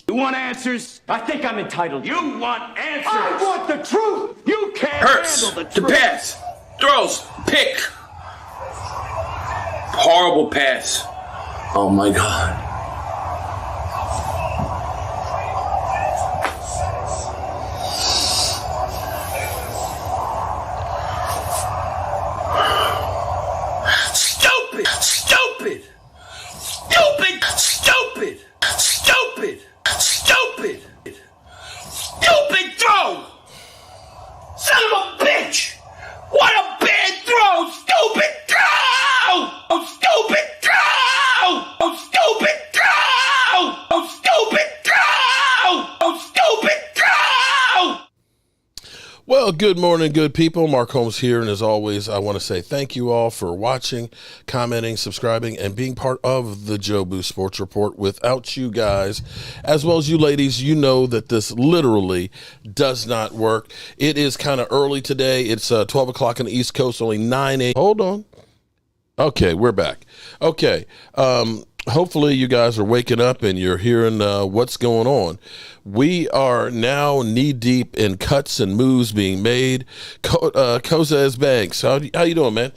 You want answers? I think I'm entitled. You want answers? I want the truth! You can't Hurts handle the to truth. pass, throws, pick. Horrible pass. Oh my God. Stupid, stupid, stupid, stupid, stupid, stupid, stupid throw. Son of a bitch. What a bad throw. Stupid throw. Oh, stupid throw. Oh, stupid throw. Oh, stupid throw. Oh, stupid throw. Well, good morning, good people. Mark Holmes here, and as always, I want to say thank you all for watching, commenting, subscribing, and being part of the Jobu Sports Report. Without you guys, as well as you ladies, you know that this literally does not work. It is kind of early today. It's 12 o'clock on the East Coast, only 9 a.m. Hold on. Okay, we're back. Okay, hopefully you guys are waking up and you're hearing what's going on. We are now knee-deep in cuts and moves being made. Kozaz Banks, how you doing, man?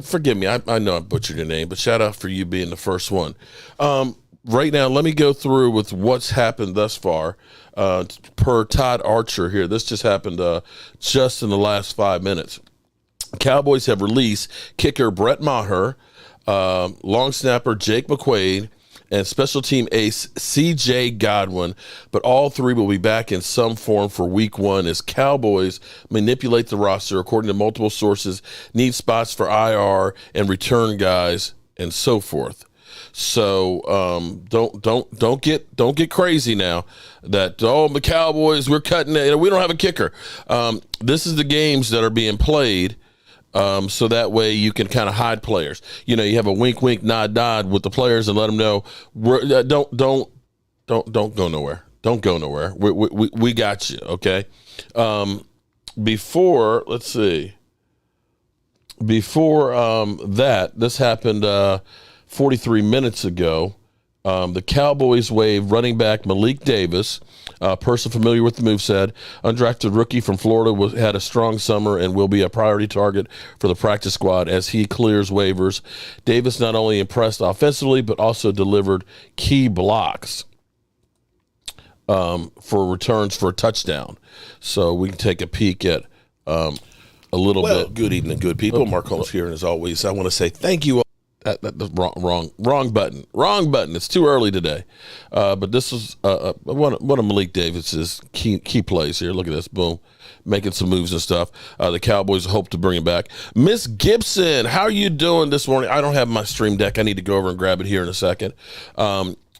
Forgive me, I know I butchered your name, but shout out for you being the first one. Right now, let me go through with what's happened thus far. Per Todd Archer here, this just happened just in the last 5 minutes. Cowboys have released kicker Brett Maher, long snapper Jake McQuaid, and special team ace C.J. Godwin, but all three will be back in some form for week one as Cowboys manipulate the roster according to multiple sources, need spots for IR and return guys and so forth. So don't get crazy now that the Cowboys, we're cutting it. We don't have a kicker. This is the games that are being played. So that way you can kind of hide players. You know, you have a wink, wink, nod, nod with the players and let them know don't go nowhere. Don't go nowhere. We got you. Okay. Before that, this happened 43 minutes ago. The Cowboys waived running back Malik Davis. A person familiar with the move said, undrafted rookie from Florida had a strong summer and will be a priority target for the practice squad as he clears waivers. Davis not only impressed offensively, but also delivered key blocks for returns for a touchdown. So we can take a peek at a little bit. Good evening, good people. Mark Holmes here, and as always, I want to say thank you all. Wrong button. It's too early today. But this is one of Malik Davis's key plays here. Look at this, boom, making some moves and stuff. The Cowboys hope to bring him back. Miss Gibson, how are you doing this morning? I don't have my stream deck. I need to go over and grab it here in a second.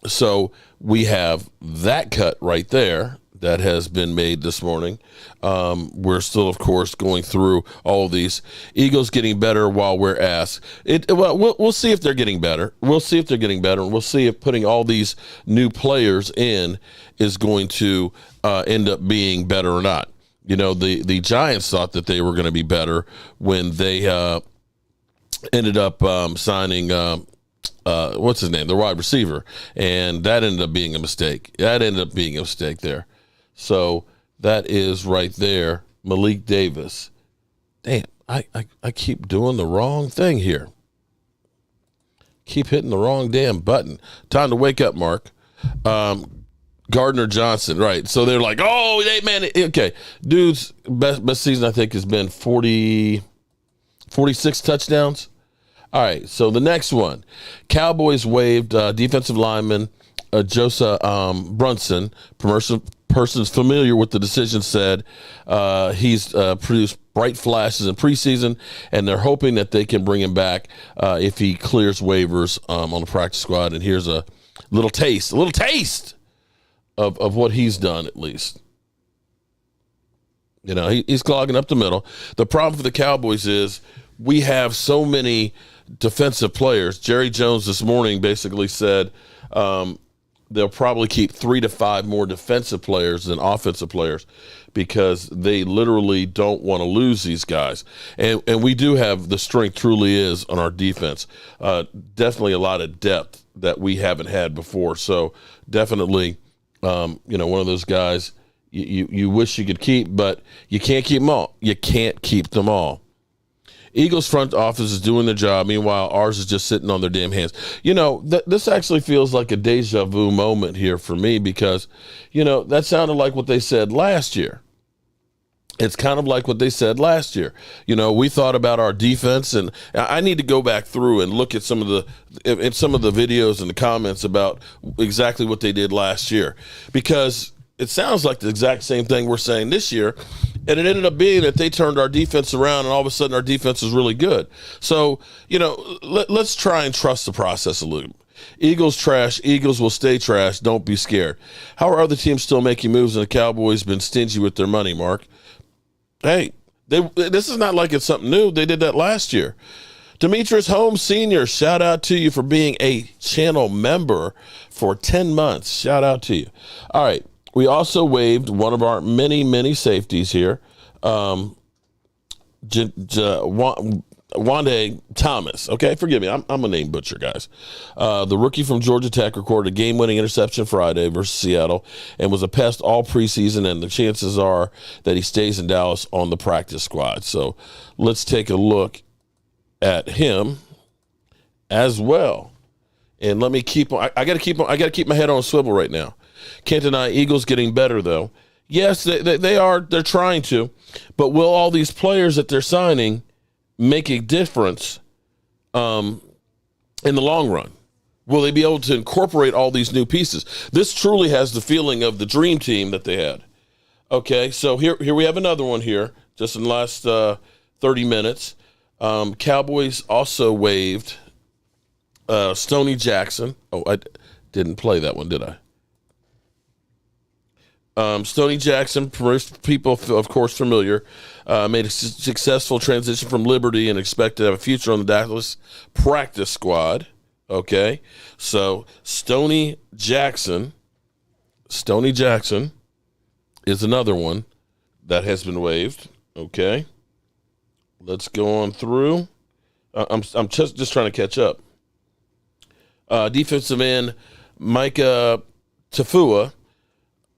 So we have that cut right there that has been made this morning. We're still, of course, going through all of these. Eagles getting better while we're asked. We'll see if they're getting better. And we'll see if putting all these new players in is going to end up being better or not. You know, the Giants thought that they were going to be better when they ended up signing what's his name, the wide receiver, and that ended up being a mistake. There. So that is right there, Malik Davis. Damn, I keep doing the wrong thing here. Keep hitting the wrong damn button. Time to wake up, Mark. Garner Johnson, right. So they're like, oh, man, okay. Dude's best season, I think, has been 46 touchdowns. All right, so the next one. Cowboys waived defensive lineman Joseph Brunson. Persons familiar with the decision said he's produced bright flashes in preseason, and they're hoping that they can bring him back if he clears waivers on the practice squad. And here's a little taste of what he's done, at least. You know, he's clogging up the middle. The problem for the Cowboys is we have so many defensive players. Jerry Jones this morning basically said they'll probably keep 3 to 5 more defensive players than offensive players because they literally don't want to lose these guys. And we do have, the strength truly is on our defense. Definitely a lot of depth that we haven't had before. So definitely One of those guys you wish you could keep, but you can't keep them all. You can't keep them all. Eagles front office is doing their job. Meanwhile, ours is just sitting on their damn hands. This actually feels like a deja vu moment here for me because, that sounded like what they said last year. It's kind of like what they said last year. We thought about our defense, and I need to go back through and look at some of the videos and the comments about exactly what they did last year, because it sounds like the exact same thing we're saying this year, and it ended up being that they turned our defense around, and all of a sudden our defense is really good. So, let's try and trust the process a little. Eagles trash. Eagles will stay trash. Don't be scared. How are other teams still making moves, and the Cowboys been stingy with their money, Mark? Hey, this is not like it's something new. They did that last year. Demetrius Holmes Sr., shout out to you for being a channel member for 10 months. Shout out to you. All right. We also waived one of our many, many safeties here. Wande Thomas. Okay, forgive me. I'm a name butcher, guys. The rookie from Georgia Tech recorded a game-winning interception Friday versus Seattle and was a pest all preseason, and the chances are that he stays in Dallas on the practice squad. So let's take a look at him as well. And let me keep on. I got to keep my head on a swivel right now. Can't deny Eagles getting better, though. Yes, they are. They're trying to. But will all these players that they're signing make a difference in the long run? Will they be able to incorporate all these new pieces? This truly has the feeling of the dream team that they had. Okay, so here we have another one here, just in the last 30 minutes. Cowboys also waived Stoney Jackson. Oh, I didn't play that one, did I? Stoney Jackson, most people, of course, familiar, made a successful transition from Liberty and expected to have a future on the Dallas practice squad. Okay, so Stoney Jackson is another one that has been waived. Okay, let's go on through. I'm just trying to catch up. Defensive end Micah Tafua,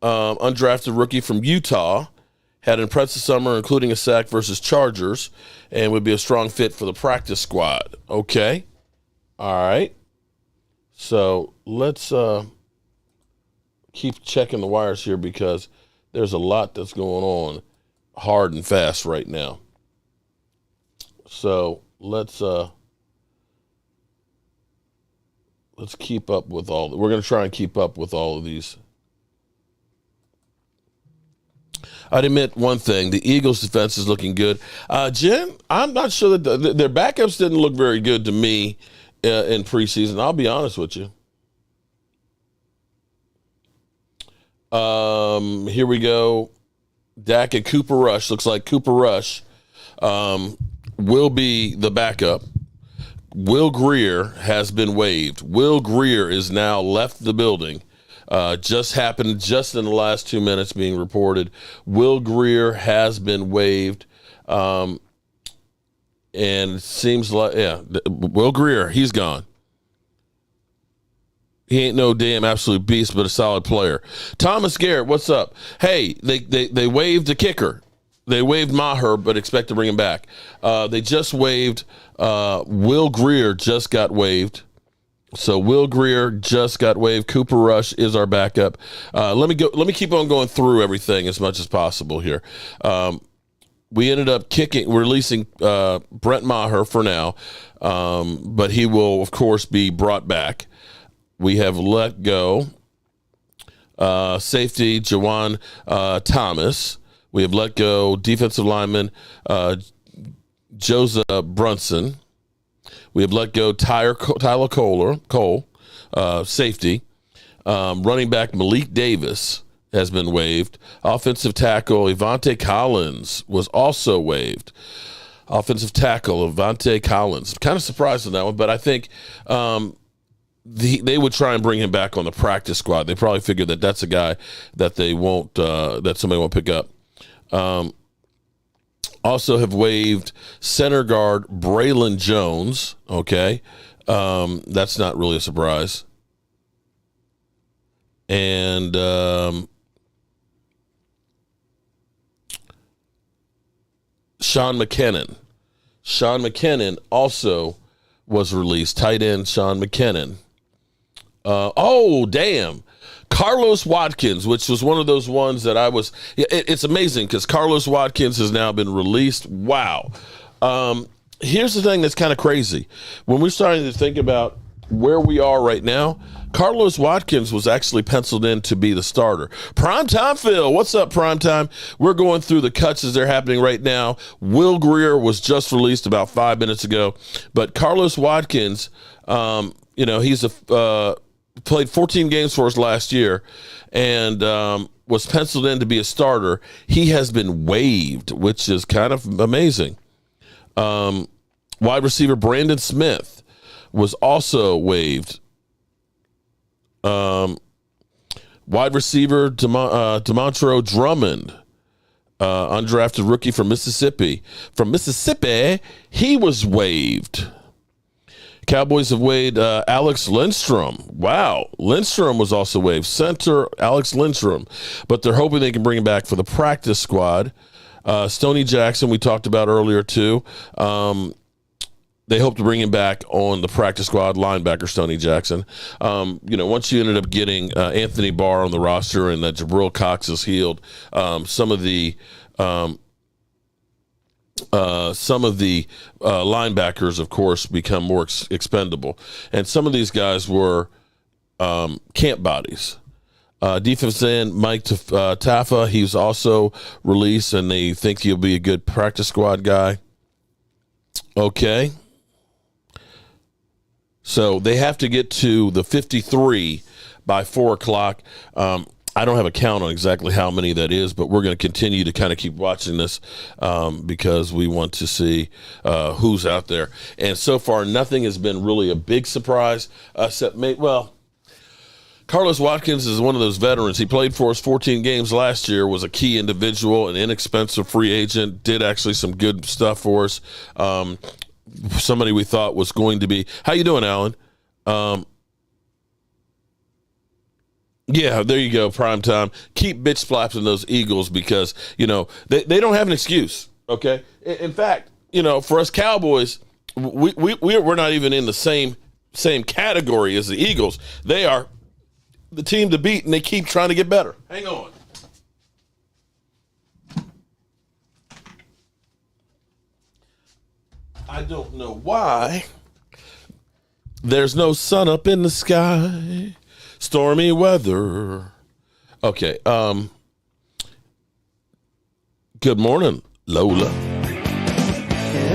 undrafted rookie from Utah, had an impressive summer, including a sack versus Chargers, and would be a strong fit for the practice squad. Okay. All right. So let's keep checking the wires here because there's a lot that's going on hard and fast right now. So let's keep up with all. We're going to try and keep up with all of these. I'd admit one thing. The Eagles' defense is looking good. Jen, I'm not sure that their backups didn't look very good to me in preseason. I'll be honest with you. Here we go. Dak and Cooper Rush. Looks like Cooper Rush will be the backup. Will Greer has been waived. Will Greer is now left the building. Just happened just in the last 2 minutes being reported. Will Greer has been waived. And it seems like, Will Greer, he's gone. He ain't no damn absolute beast, but a solid player. Thomas Garrett, what's up? Hey, they waived a kicker. They waived Maher, but expect to bring him back. They just waived Will Greer just got waived. So Will Greer just got waived. Cooper Rush is our backup. Let me keep on going through everything as much as possible here. We ended up releasing Brent Maher for now, but he will of course be brought back. We have let go safety Jawan Thomas. We have let go defensive lineman Joseph Brunson. We have let go Tyler Cole, safety. Running back Malik Davis has been waived. Offensive tackle Evante Collins was also waived. Offensive tackle Evante Collins. Kind of surprised on that one, but I think they would try and bring him back on the practice squad. They probably figured that that's a guy that they won't, that somebody won't pick up. Also have waived center guard Braylon Jones. Okay. That's not really a surprise. And Sean McKinnon. Sean McKinnon also was released. Tight end Sean McKinnon. Damn. Carlos Watkins, which was one of those ones that it's amazing because Carlos Watkins has now been released. Wow. Here's the thing that's kind of crazy. When we're starting to think about where we are right now, Carlos Watkins was actually penciled in to be the starter. Primetime Phil, what's up, Primetime? We're going through the cuts as they're happening right now. Will Greer was just released about 5 minutes ago, but Carlos Watkins, he's played 14 games for us last year and was penciled in to be a starter. He has been waived, which is kind of amazing. Wide receiver Brandon Smith was also waived. Wide receiver Demontro Drummond, undrafted rookie from Mississippi. From Mississippi, he was waived. Cowboys have waived Alex Lindstrom. Wow, Lindstrom was also waived. Center Alex Lindstrom, but they're hoping they can bring him back for the practice squad. Stoney Jackson, we talked about earlier too. They hope to bring him back on the practice squad, linebacker Stoney Jackson. Once you ended up getting Anthony Barr on the roster and that Jabril Cox is healed, some of the linebackers, of course, become more expendable. And some of these guys were camp bodies. Defensive end Mike Taffa, he's also released, and they think he'll be a good practice squad guy. Okay. So they have to get to the 53 by 4 o'clock. I don't have a count on exactly how many that is, but we're going to continue to kind of keep watching this because we want to see who's out there. And so far, nothing has been really a big surprise, except Carlos Watkins is one of those veterans. He played for us 14 games last year, was a key individual, an inexpensive free agent, did actually some good stuff for us. Somebody we thought was going to be. How you doing, Alan? Yeah, there you go, prime time. Keep bitch slapping those Eagles because, they don't have an excuse, okay? In fact, for us Cowboys, we're not even in the same category as the Eagles. They are the team to beat, and they keep trying to get better. Hang on. I don't know why there's no sun up in the sky. Stormy weather. Okay. Good morning, Lola.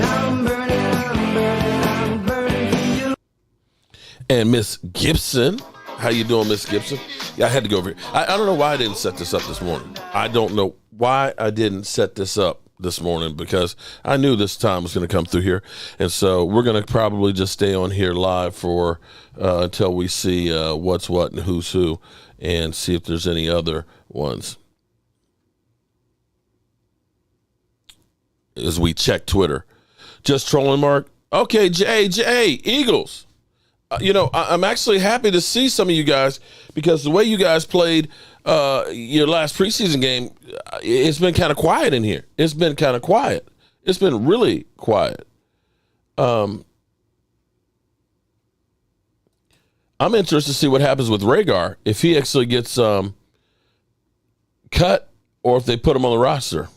I'm burning for you. And Miss Gibson. How you doing, Miss Gibson? Yeah, I had to go over here. I don't know why I didn't set this up this morning. I don't know why I didn't set this up this morning because I knew this time was going to come through here. And so we're going to probably just stay on here live for until we see what's what and who's who and see if there's any other ones as we check Twitter. Just trolling, Mark. Okay, Jay, Eagles. I'm actually happy to see some of you guys because the way you guys played your last preseason game, it's been kind of quiet in here. It's been kind of quiet. It's been really quiet. I'm interested to see what happens with Rhaegar, if he actually gets cut or if they put him on the roster.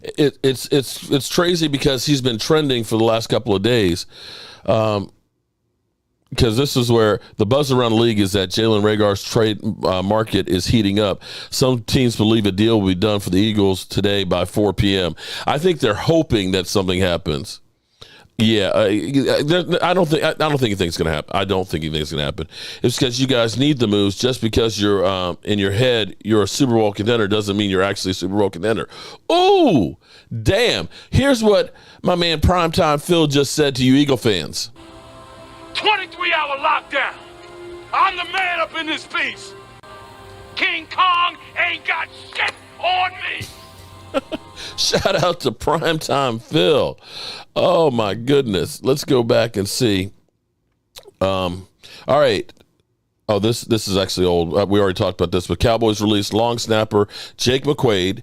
It's crazy because he's been trending for the last couple of days. Because this is where the buzz around the league is that Jalen Rhaegar's trade market is heating up. Some teams believe a deal will be done for the Eagles today by 4 p.m. I think they're hoping that something happens. Yeah, I don't think anything's going to happen. I don't think anything's going to happen. It's because you guys need the moves. Just because you're in your head you're a Super Bowl contender doesn't mean you're actually a Super Bowl contender. Ooh, damn! Here's what my man Primetime Phil just said to you, Eagle fans. 23-hour lockdown. I'm the man up in this piece. King Kong ain't got shit on me. Shout out to Primetime Phil. Oh, my goodness. Let's go back and see All right. Oh, this is actually old. We already talked about this, but Cowboys released long snapper Jake McQuaid.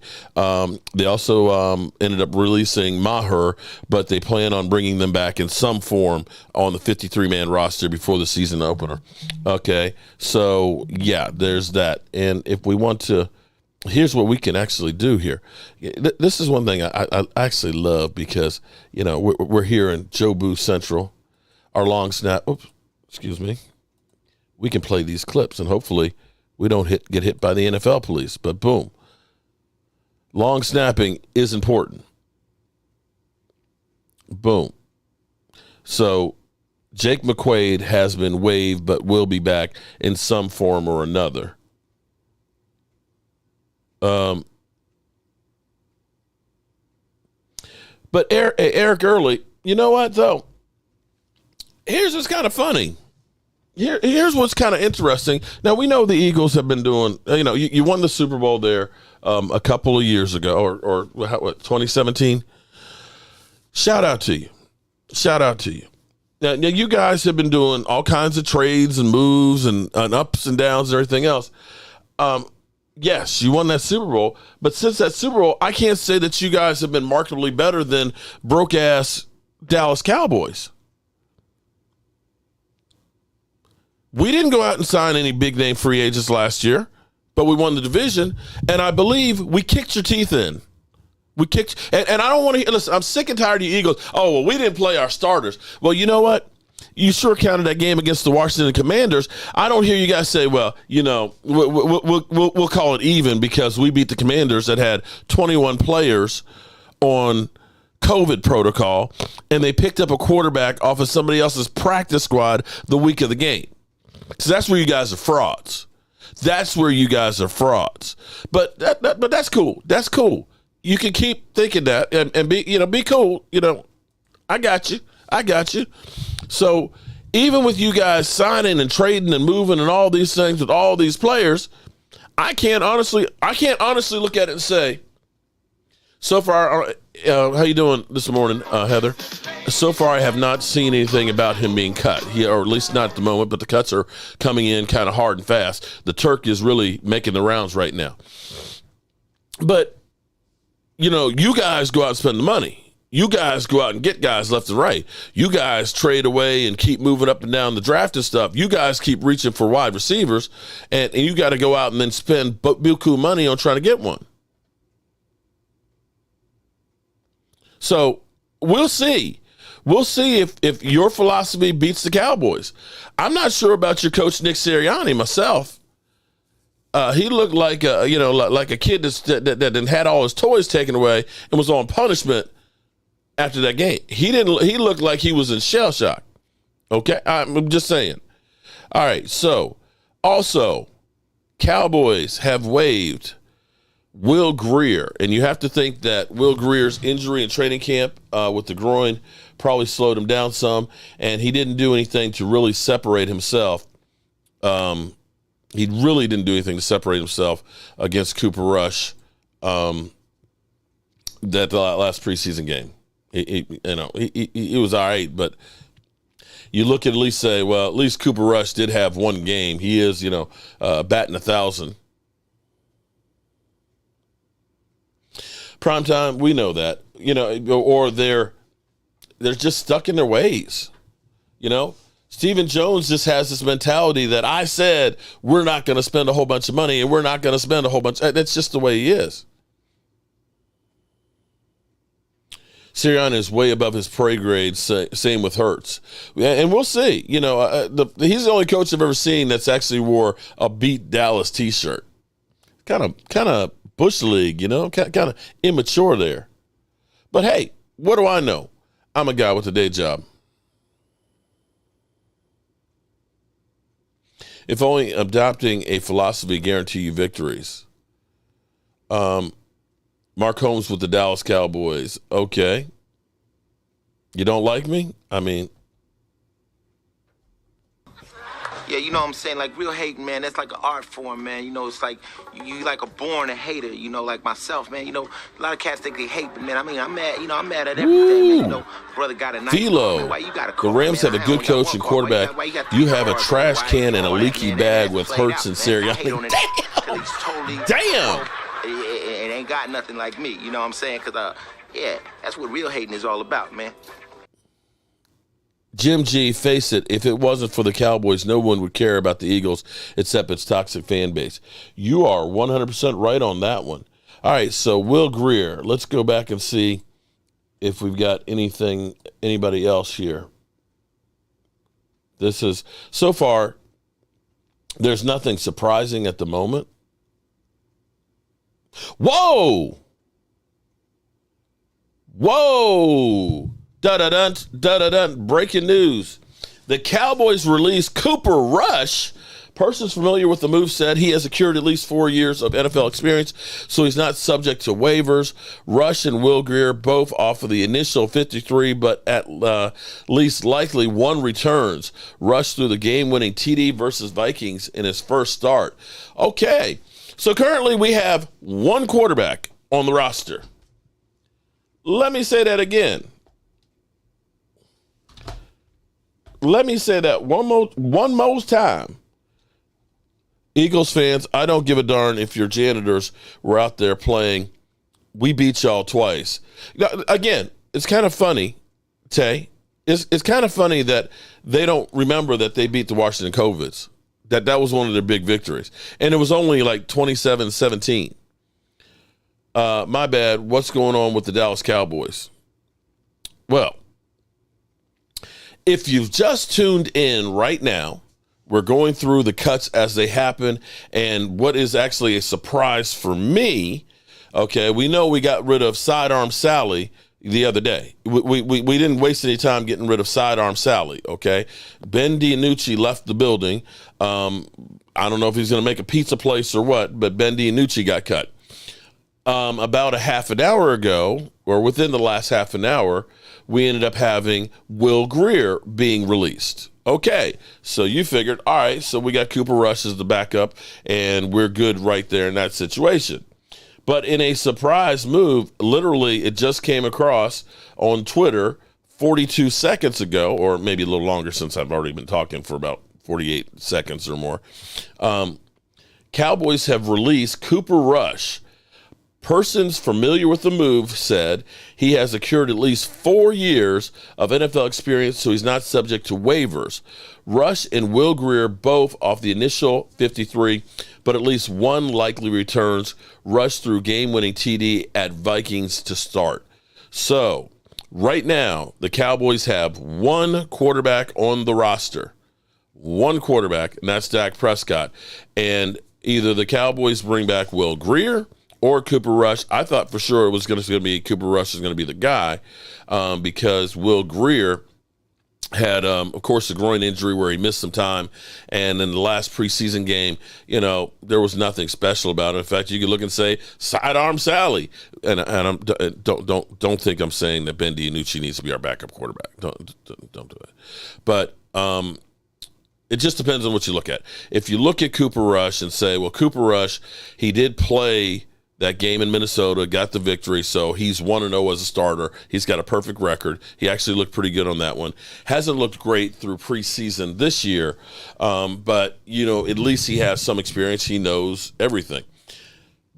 They also ended up releasing Maher, but they plan on bringing them back in some form on the 53-man roster before the season opener. Okay, so yeah, there's that. And if we want to, here's what we can actually do here. This is one thing I actually love because, you know, we're here in Jobu Central. Our long snap. Oops, excuse me. We can play these clips, and hopefully we don't get hit by the NFL police. But boom, long snapping is important. Boom. So Jake McQuaid has been waived, but will be back in some form or another. But Eric Early, you know what though? Here's what's kind of funny. Here's what's kind of interesting. Now, we know the Eagles have been doing, you know, you won the Super Bowl there a couple of years ago, or what, 2017? Shout out to you. Shout out to you. Now, you guys have been doing all kinds of trades and moves and ups and downs and everything else. Yes, you won that Super Bowl, but since that Super Bowl, I can't say that you guys have been markedly better than broke-ass Dallas Cowboys. We didn't go out and sign any big-name free agents last year, but we won the division, and I believe we kicked your teeth in. We kicked, and I don't want to, listen, I'm sick and tired of you Eagles. Oh, well, we didn't play our starters. Well, you know what? You sure counted that game against the Washington Commanders. I don't hear you guys say, well, you know, we'll call it even because we beat the Commanders that had 21 players on COVID protocol, and they picked up a quarterback off of somebody else's practice squad the week of the game. So that's where you guys are frauds. That's where you guys are frauds. But that's cool. That's cool. You can keep thinking that and be cool. You know, I got you. So even with you guys signing and trading and moving and all these things with all these players, I can't honestly look at it and say, so far, how you doing this morning, Heather? So far, I have not seen anything about him being cut, or at least not at the moment, but the cuts are coming in kind of hard and fast. The Turk is really making the rounds right now. But, you know, you guys go out and spend the money. You guys go out and get guys left and right. You guys trade away and keep moving up and down the draft and stuff. You guys keep reaching for wide receivers, and you got to go out and then spend buku money on trying to get one. So we'll see. We'll see if your philosophy beats the Cowboys. I'm not sure about your coach, Nick Sirianni, myself. He looked like a kid that had all his toys taken away and was on punishment after that game. He looked like he was in shell shock. Okay, I'm just saying. All right, so also Cowboys have waived Will Grier, and you have to think that Will Grier's injury in training camp with the groin probably slowed him down some, and he didn't do anything to really separate himself. He really didn't do anything to separate himself against Cooper Rush that the last preseason game. He was all right, but you look at least say, well, at least Cooper Rush did have one game. He is, batting 1,000. Primetime, we know that, or they're just stuck in their ways. Stephen Jones just has this mentality that I said we're not going to spend a whole bunch of money and we're not going to spend a whole bunch. That's just the way he is. Sirianni is way above his pay grade. Same with Hurts, and we'll see. He's the only coach I've ever seen that's actually wore a beat Dallas T-shirt. Kind of bush league, kind of immature there. But hey, what do I know? I'm a guy with a day job. If only adopting a philosophy guarantee you victories. Mark Holmes with the Dallas Cowboys. Okay. You don't like me? I mean. Yeah, you know what I'm saying? Like, real hate, man, that's like an art form, man. You know, it's like you like a born a hater, you know, like myself, man. You know, a lot of cats think they hate, but, man, I mean, I'm mad, you know, I'm mad at everything, man. You know, brother got a nice Philo, why you gotta the call, Rams man? have a I good only got coach one and call. quarterback. Why you got You three have a calls? trash Why can and a all that, leaky man? bag That with played Hurts out, and man. I hate Sirianni. on it. Damn! It's totally, Damn! It ain't got nothing like me, you know what I'm saying? Because, yeah, that's what real hating is all about, man. Jim G, face it, if it wasn't for the Cowboys, no one would care about the Eagles except its toxic fan base. You are 100% right on that one. All right, so Will Grier, let's go back and see if we've got anybody else here. This is, so far, there's nothing surprising at the moment. Whoa! Whoa! Da-da-dun, da-da-dun. Breaking news. The Cowboys released Cooper Rush. Persons familiar with the move said he has secured at least 4 years of NFL experience, so he's not subject to waivers. Rush and Will Grier both offer the initial 53, but at least likely one returns. Rush threw the game-winning TD versus Vikings in his first start. Okay, so currently we have one quarterback on the roster. Let me say that again. Let me say that one more time. Eagles fans, I don't give a darn if your janitors were out there playing We Beat Y'all Twice. Again, it's kind of funny, Tay. It's kind of funny that they don't remember that they beat the Washington Covids. That was one of their big victories. And it was only like 27-17. My bad. What's going on with the Dallas Cowboys? Well, if you've just tuned in right now, we're going through the cuts as they happen, and what is actually a surprise for me, okay, we know we got rid of Sidearm Sally the other day. We didn't waste any time getting rid of Sidearm Sally, okay? Ben DiNucci left the building. I don't know if he's going to make a pizza place or what, but Ben DiNucci got cut. About a half an hour ago, or within the last half an hour, we ended up having Will Grier being released. Okay, so you figured, all right, so we got Cooper Rush as the backup, and we're good right there in that situation. But in a surprise move, literally it just came across on Twitter 42 seconds ago, or maybe a little longer since I've already been talking for about 48 seconds or more. Cowboys have released Cooper Rush. Persons familiar with the move said he has secured at least 4 years of NFL experience, so he's not subject to waivers. Rush and Will Grier both off the initial 53, but at least one likely returns. Rush threw game-winning TD at Vikings to start. So, right now, the Cowboys have one quarterback on the roster. One quarterback, and that's Dak Prescott. And either the Cowboys bring back Will Grier or Cooper Rush. I thought for sure it was going to be Cooper Rush is going to be the guy because Will Grier had, of course, a groin injury where he missed some time. And in the last preseason game, you know, there was nothing special about it. In fact, you could look and say, Sidearm Sally. And don't think I'm saying that Ben DiNucci needs to be our backup quarterback. Don't do it. But it just depends on what you look at. If you look at Cooper Rush and say, well, Cooper Rush, he did play that game in Minnesota, got the victory, so he's 1-0 as a starter. He's got a perfect record. He actually looked pretty good on that one. Hasn't looked great through preseason this year, but, you know, at least he has some experience. He knows everything.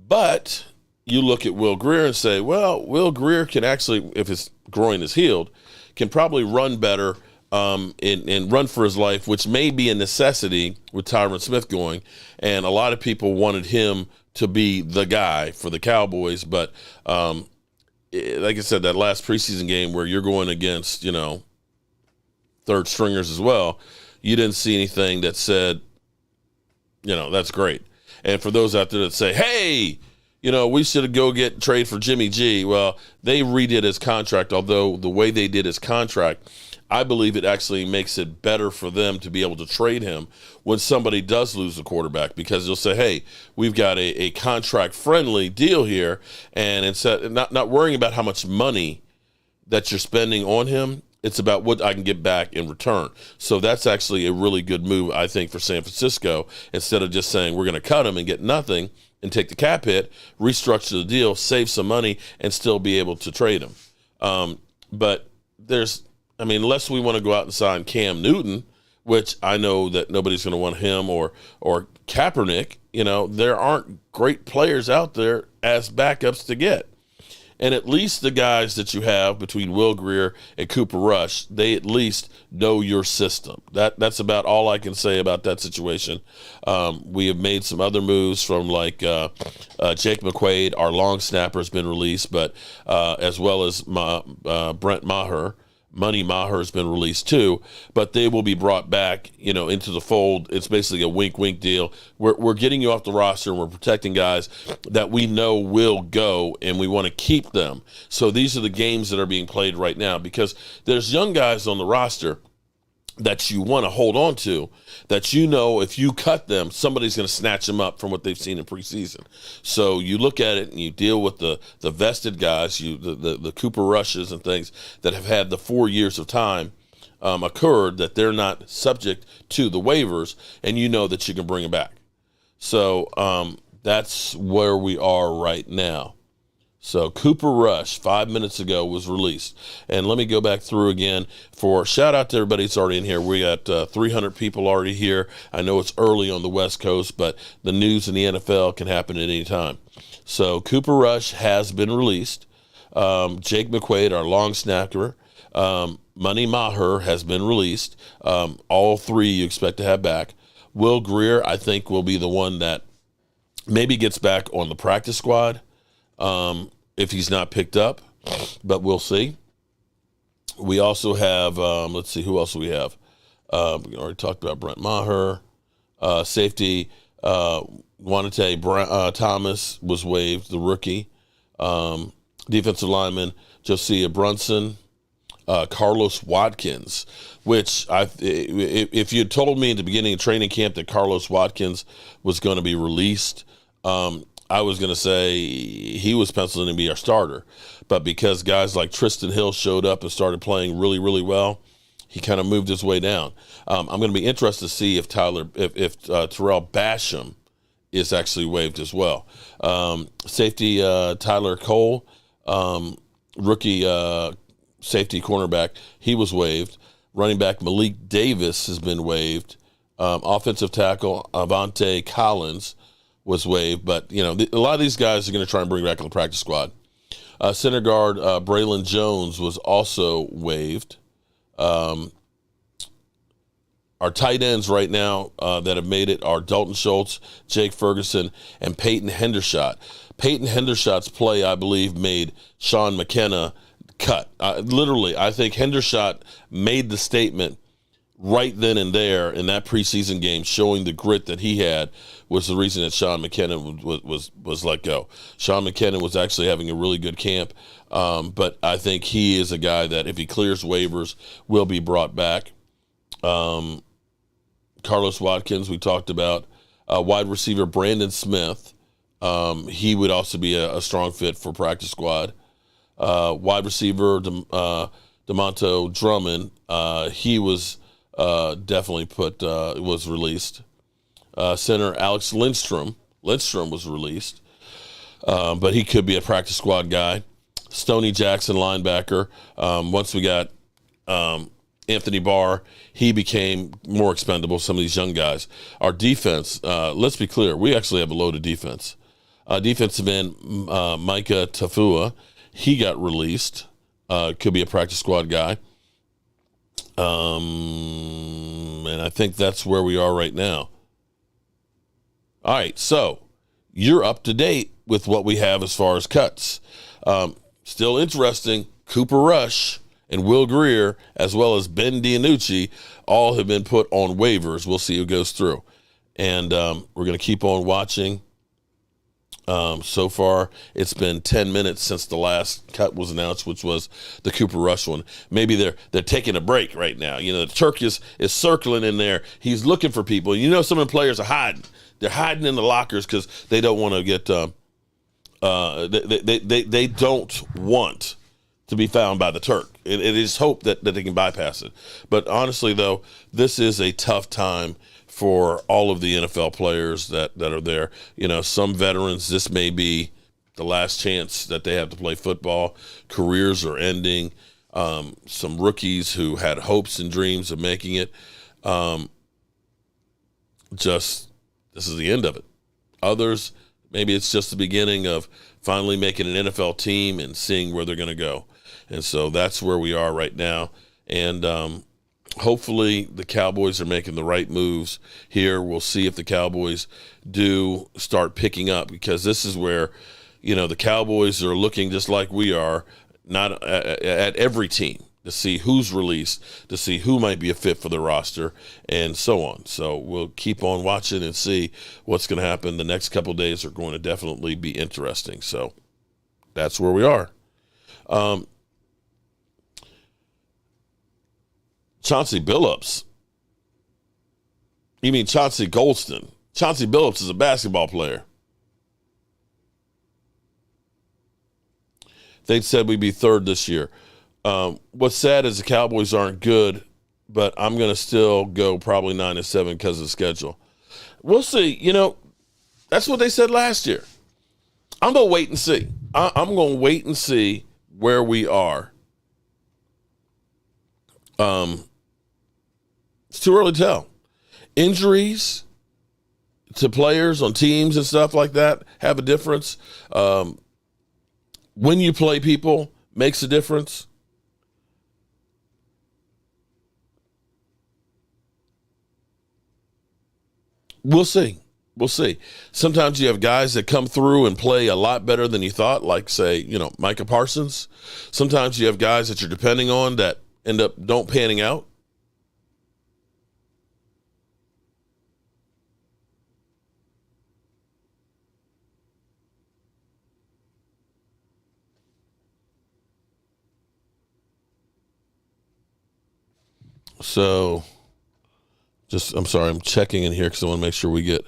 But you look at Will Grier and say, well, Will Grier can actually, if his groin is healed, can probably run better and run for his life, which may be a necessity with Tyron Smith going. And a lot of people wanted him to be the guy for the Cowboys. But like I said, that last preseason game where you're going against, you know, third stringers as well, you didn't see anything that said, you know, that's great. And for those out there that say, hey, you know, we should go trade for Jimmy G. Well, they redid his contract, although the way they did his contract, I believe it actually makes it better for them to be able to trade him when somebody does lose a quarterback, because they'll say, hey, we've got a contract-friendly deal here, and instead not worrying about how much money that you're spending on him, It's about what I can get back in return. So that's actually a really good move, I think, for San Francisco. Instead of just saying we're going to cut him and get nothing and take the cap hit, restructure the deal, save some money, and still be able to trade him. But unless we want to go out and sign Cam Newton, which I know that nobody's going to want him or Kaepernick, there aren't great players out there as backups to get. And at least the guys that you have between Will Grier and Cooper Rush, they at least know your system. That's about all I can say about that situation. We have made some other moves from Jake McQuaid, our long snapper, has been released, but as well as Brent Maher. Money Maher has been released too, but they will be brought back, into the fold. It's basically a wink deal. We're getting you off the roster and we're protecting guys that we know will go, and we want to keep them. So these are the games that are being played right now, because there's young guys on the roster that you want to hold on to, that if you cut them, somebody's going to snatch them up from what they've seen in preseason. So you look at it and you deal with the vested guys, the Cooper Rushes and things that have had the 4 years of time occurred, that they're not subject to the waivers, and that you can bring them back. So that's where we are right now. So Cooper Rush, 5 minutes ago, was released. And let me go back through again for shout out to everybody that's already in here. We got 300 people already here. I know it's early on the West Coast, but the news in the NFL can happen at any time. So Cooper Rush has been released. Jake McQuaid, our long snapper. Money Maher has been released. All three you expect to have back. Will Grier, I think, will be the one that maybe gets back on the practice squad. If he's not picked up, but we'll see. We also have, let's see, who else we have? We already talked about Brent Maher. Safety, Juanite Thomas was waived, the rookie. Defensive lineman, Josiah Brunson. Carlos Watkins, which if you had told me at the beginning of training camp that Carlos Watkins was going to be released, I was going to say he was penciled in to be our starter. But because guys like Tristan Hill showed up and started playing really, really well, he kind of moved his way down. I'm going to be interested to see if Terrell Basham is actually waived as well. Safety Tyler Cole, rookie safety cornerback, he was waived. Running back Malik Davis has been waived. Offensive tackle Avante Collins was waived, but a lot of these guys are going to try and bring back on the practice squad. Center guard Braylon Jones was also waived. Our tight ends right now that have made it are Dalton Schultz, Jake Ferguson, and Peyton Hendershot. Peyton Hendershot's play, I believe, made Sean McKenna cut. Literally, I think Hendershot made the statement right then and there in that preseason game, showing the grit that he had, was the reason that Sean McKenna was let go. Sean McKenna was actually having a really good camp, but I think he is a guy that, if he clears waivers, will be brought back. Carlos Watkins, we talked about. Wide receiver Brandon Smith, he would also be a strong fit for practice squad. Wide receiver DeMonto Drummond, he was definitely was released. Center Alex Lindstrom was released, but he could be a practice squad guy. Stoney Jackson, linebacker. Once we got Anthony Barr, he became more expendable, some of these young guys. Our defense, let's be clear, we actually have a loaded defense. Defensive end Micah Tafua, he got released. Could be a practice squad guy. And I think that's where we are right now. All right, so you're up to date with what we have as far as cuts. Still interesting, Cooper Rush and Will Grier, as well as Ben DiNucci, all have been put on waivers. We'll see who goes through. And we're going to keep on watching. So far, it's been 10 minutes since the last cut was announced, which was the Cooper Rush one. Maybe they're taking a break right now. The Turk is circling in there. He's looking for people. Some of the players are hiding. They're hiding in the lockers because they don't want to get they don't want to be found by the Turk. It is hope that they can bypass it. But honestly, though, this is a tough time for all of the NFL players that are there. You know, some veterans, this may be the last chance that they have to play football. Careers are ending. Some rookies who had hopes and dreams of making it. This is the end of it. Others, maybe it's just the beginning of finally making an NFL team and seeing where they're going to go. And so that's where we are right now. And hopefully the Cowboys are making the right moves here. We'll see if the Cowboys do start picking up, because this is where, you know, the Cowboys are looking just like we are, not at every team, to see who's released, to see who might be a fit for the roster, and so on. So we'll keep on watching and see what's going to happen. The next couple of days are going to definitely be interesting. So that's where we are. Chauncey Billups. You mean Chauncey Golston? Chauncey Billups is a basketball player. They said we'd be third this year. What's sad is the Cowboys aren't good, but I'm going to still go probably 9-7 because of the schedule. We'll see. You know, that's what they said last year. I'm going to wait and see. I'm going to wait and see where we are. It's too early to tell. Injuries to players on teams and stuff like that have a difference. When you play people makes a difference. We'll see. We'll see. Sometimes you have guys that come through and play a lot better than you thought, like, say, you know, Micah Parsons. Sometimes you have guys that you're depending on that end up don't panning out. So, I'm sorry, I'm checking in here because I want to make sure we get.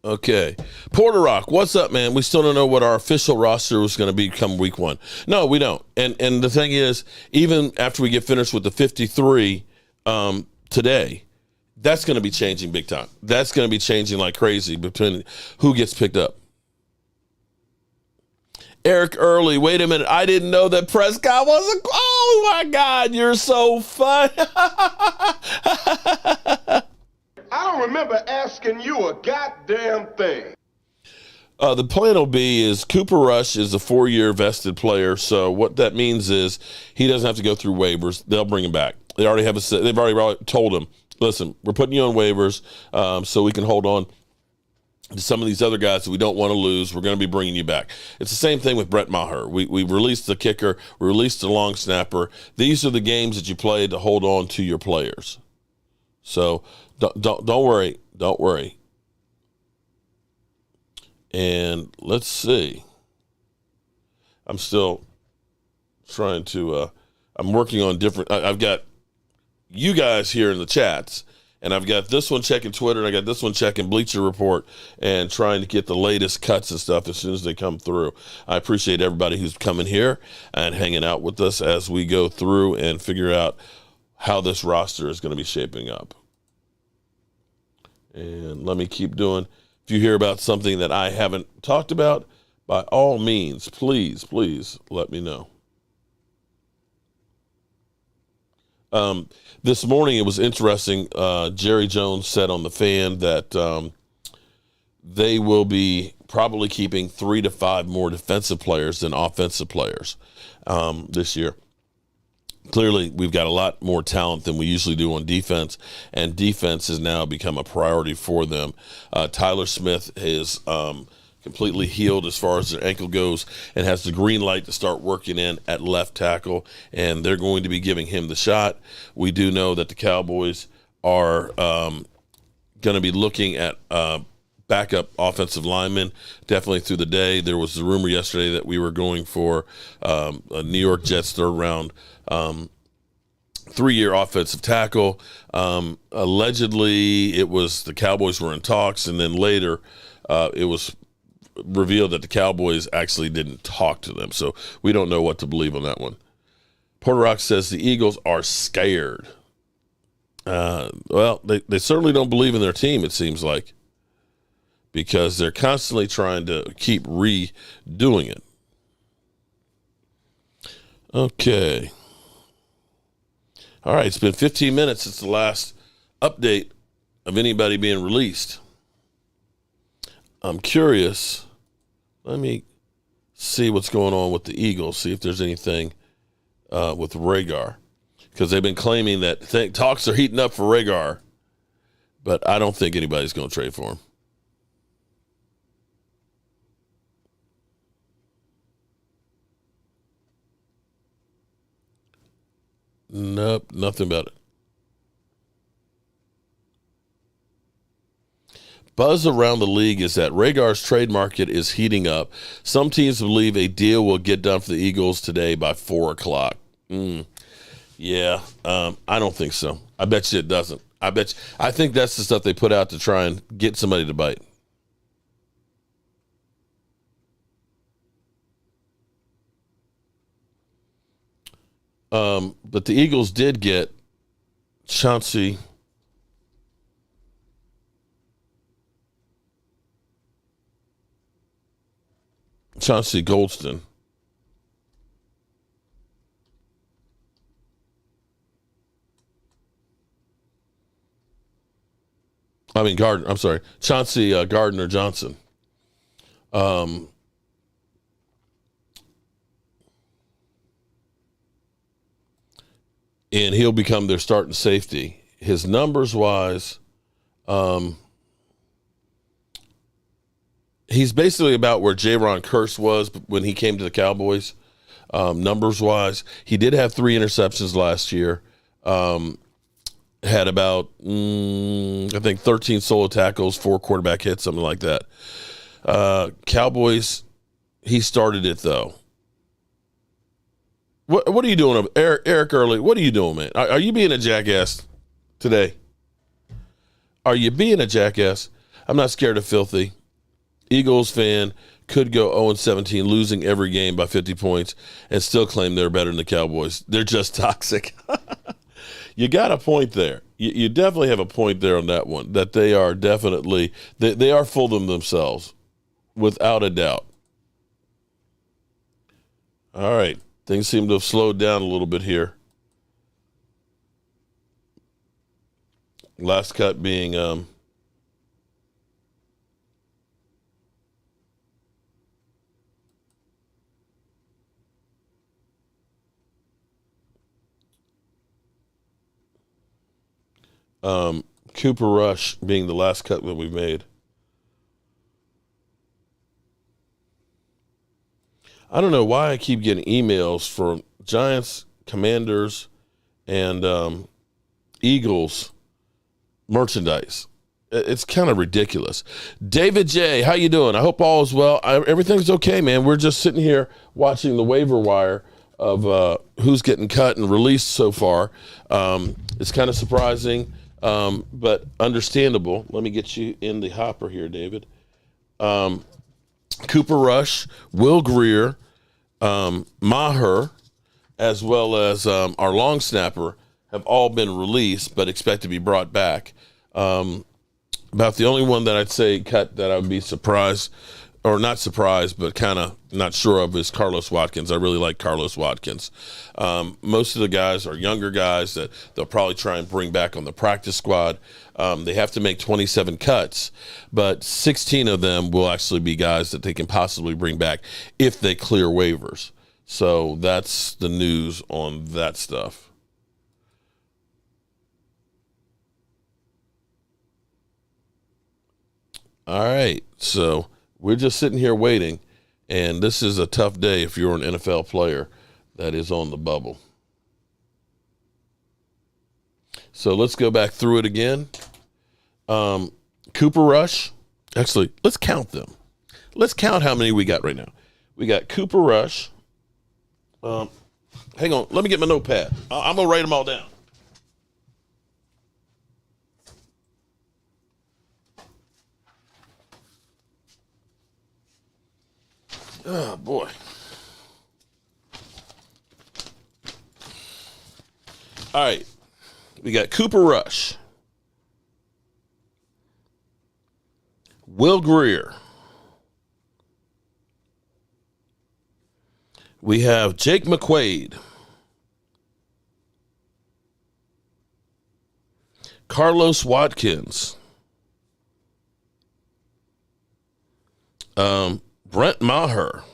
Okay. Porter Rock, what's up, man? We still don't know what our official roster was going to be come week one. No, we don't. And the thing is, even after we get finished with the 53 today, that's going to be changing big time. That's going to be changing like crazy between who gets picked up. Eric Early, wait a minute. I didn't know that Prescott was a... Oh, my God, you're so fun. I don't remember asking you a goddamn thing. The plan will be is Cooper Rush is a 4-year vested player, so what that means is he doesn't have to go through waivers. They'll bring him back. They've already told him, listen, we're putting you on waivers so we can hold on to some of these other guys that we don't want to lose. We're going to be bringing you back. It's the same thing with Brett Maher. We released the kicker. We released the long snapper. These are the games that you play to hold on to your players. So don't worry. Don't worry. And let's see. I'm still trying to, I'm working on different, I've got you guys here in the chats, and I've got this one checking Twitter, and I got this one checking Bleacher Report, and trying to get the latest cuts and stuff as soon as they come through. I appreciate everybody who's coming here and hanging out with us as we go through and figure out how this roster is going to be shaping up. And let me keep doing. If you hear about something that I haven't talked about, by all means, please let me know. This morning it was interesting. Jerry Jones said on the Fan that they will be probably keeping 3 to 5 more defensive players than offensive players this year. Clearly, we've got a lot more talent than we usually do on defense, and defense has now become a priority for them. Tyler Smith is completely healed as far as their ankle goes and has the green light to start working in at left tackle, and they're going to be giving him the shot. We do know that the Cowboys are going to be looking at backup offensive linemen definitely through the day. There was the rumor yesterday that we were going for a New York Jets third round 3-year offensive tackle. Allegedly, it was the Cowboys were in talks, and then later it was revealed that the Cowboys actually didn't talk to them. So we don't know what to believe on that one. Porter Rock says the Eagles are scared. Well, they certainly don't believe in their team, it seems like, because they're constantly trying to keep redoing it. Okay. All right, it's been 15 minutes since the last update of anybody being released. I'm curious. Let me see what's going on with the Eagles, see if there's anything with Rhaegar, because they've been claiming that talks are heating up for Rhaegar, but I don't think anybody's going to trade for him. Nope, nothing about it. Buzz around the league is that Rhaegar's trade market is heating up. Some teams believe a deal will get done for the Eagles today by 4 o'clock. Yeah, I don't think so. I bet you it doesn't. I think that's the stuff they put out to try and get somebody to bite. But the Eagles did get Chauncey Goldston. Chauncey Garner Johnson. And he'll become their starting safety. His numbers wise, he's basically about where Jaron Kearse was when he came to the Cowboys. Numbers wise, he did have 3 interceptions last year. Had about, I think 13 solo tackles, 4 quarterback hits, something like that. Cowboys, he started it though. What are you doing, Eric Early? What are you doing, man? Are you being a jackass today? Are you being a jackass? I'm not scared of filthy. Eagles fan could go 0-17, losing every game by 50 points, and still claim they're better than the Cowboys. They're just toxic. You got a point there. You definitely have a point there on that one, that they are definitely, they are full of themselves, without a doubt. All right. Things seem to have slowed down a little bit here. Last cut being Cooper Rush being the last cut that we've made. I don't know why I keep getting emails from Giants, Commanders, and Eagles merchandise. It's kind of ridiculous. David J., how you doing? I hope all is well. Everything's okay, man. We're just sitting here watching the waiver wire of who's getting cut and released so far. It's kind of surprising, but understandable. Let me get you in the hopper here, David. Cooper Rush, Will Greer, Maher, as well as our long snapper have all been released but expect to be brought back. About the only one that I'd say cut that I would be surprised, or not surprised, but kind of not sure of, is Carlos Watkins. I really like Carlos Watkins. Most of the guys are younger guys that they'll probably try and bring back on the practice squad. They have to make 27 cuts, but 16 of them will actually be guys that they can possibly bring back if they clear waivers. So that's the news on that stuff. All right, so We're just sitting here waiting, and this is a tough day if you're an NFL player that is on the bubble. So let's go back through it again. Cooper Rush. Actually, let's count them. Let's count how many we got right now. We got Cooper Rush. Hang on. Let me get my notepad. I'm going to write them all down. Oh, boy. All right. We got Cooper Rush. Will Greer. We have Jake McQuaid. Carlos Watkins. Brent Maher.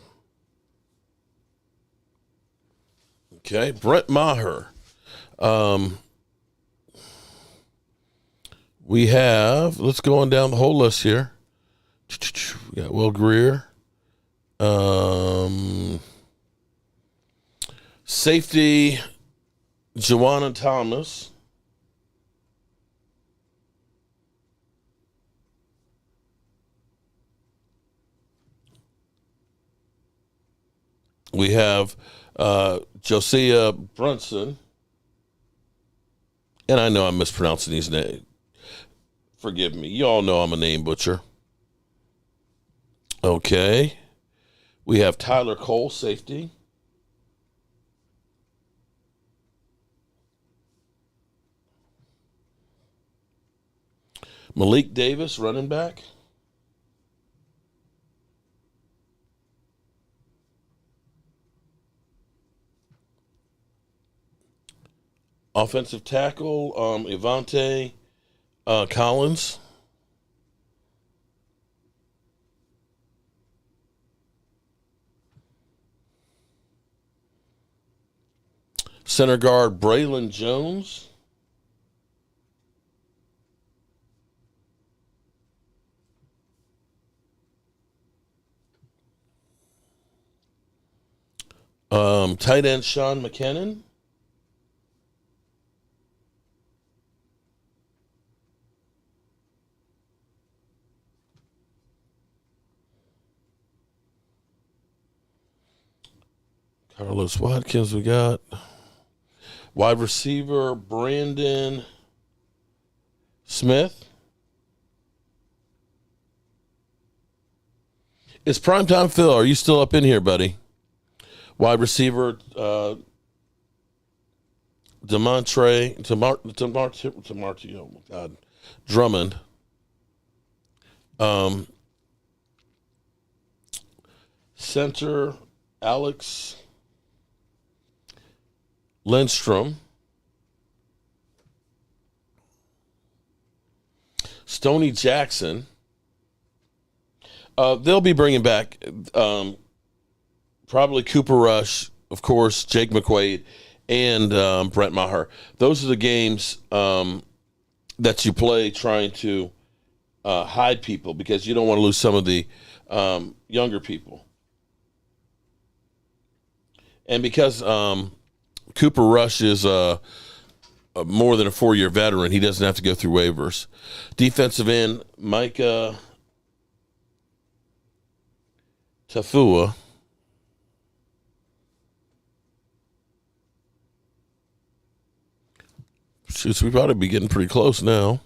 Okay, Brent Maher. We have, let's go on down the whole list here. We got Will Greer. Safety, Joanna Thomas. We have Josiah Brunson. And I know I'm mispronouncing these names. Forgive me. You all know I'm a name butcher. Okay. We have Tyler Cole, safety. Malik Davis, running back. Offensive tackle, Evante Collins. Center guard, Braylon Jones. Tight end, Sean McKinnon. Carlos Watkins, we got. Wide receiver, Brandon Smith. It's primetime Phil. Are you still up in here, buddy? Wide receiver, Demontre, oh my God, Drummond. Center, Alex Lindstrom. Stoney Jackson. They'll be bringing back probably Cooper Rush, of course, Jake McQuaid, and Brent Maher. Those are the games that you play trying to hide people because you don't want to lose some of the younger people. And because Cooper Rush is more than a 4-year veteran, he doesn't have to go through waivers. Defensive end, Micah Tafua. Shoots, we probably be getting pretty close now.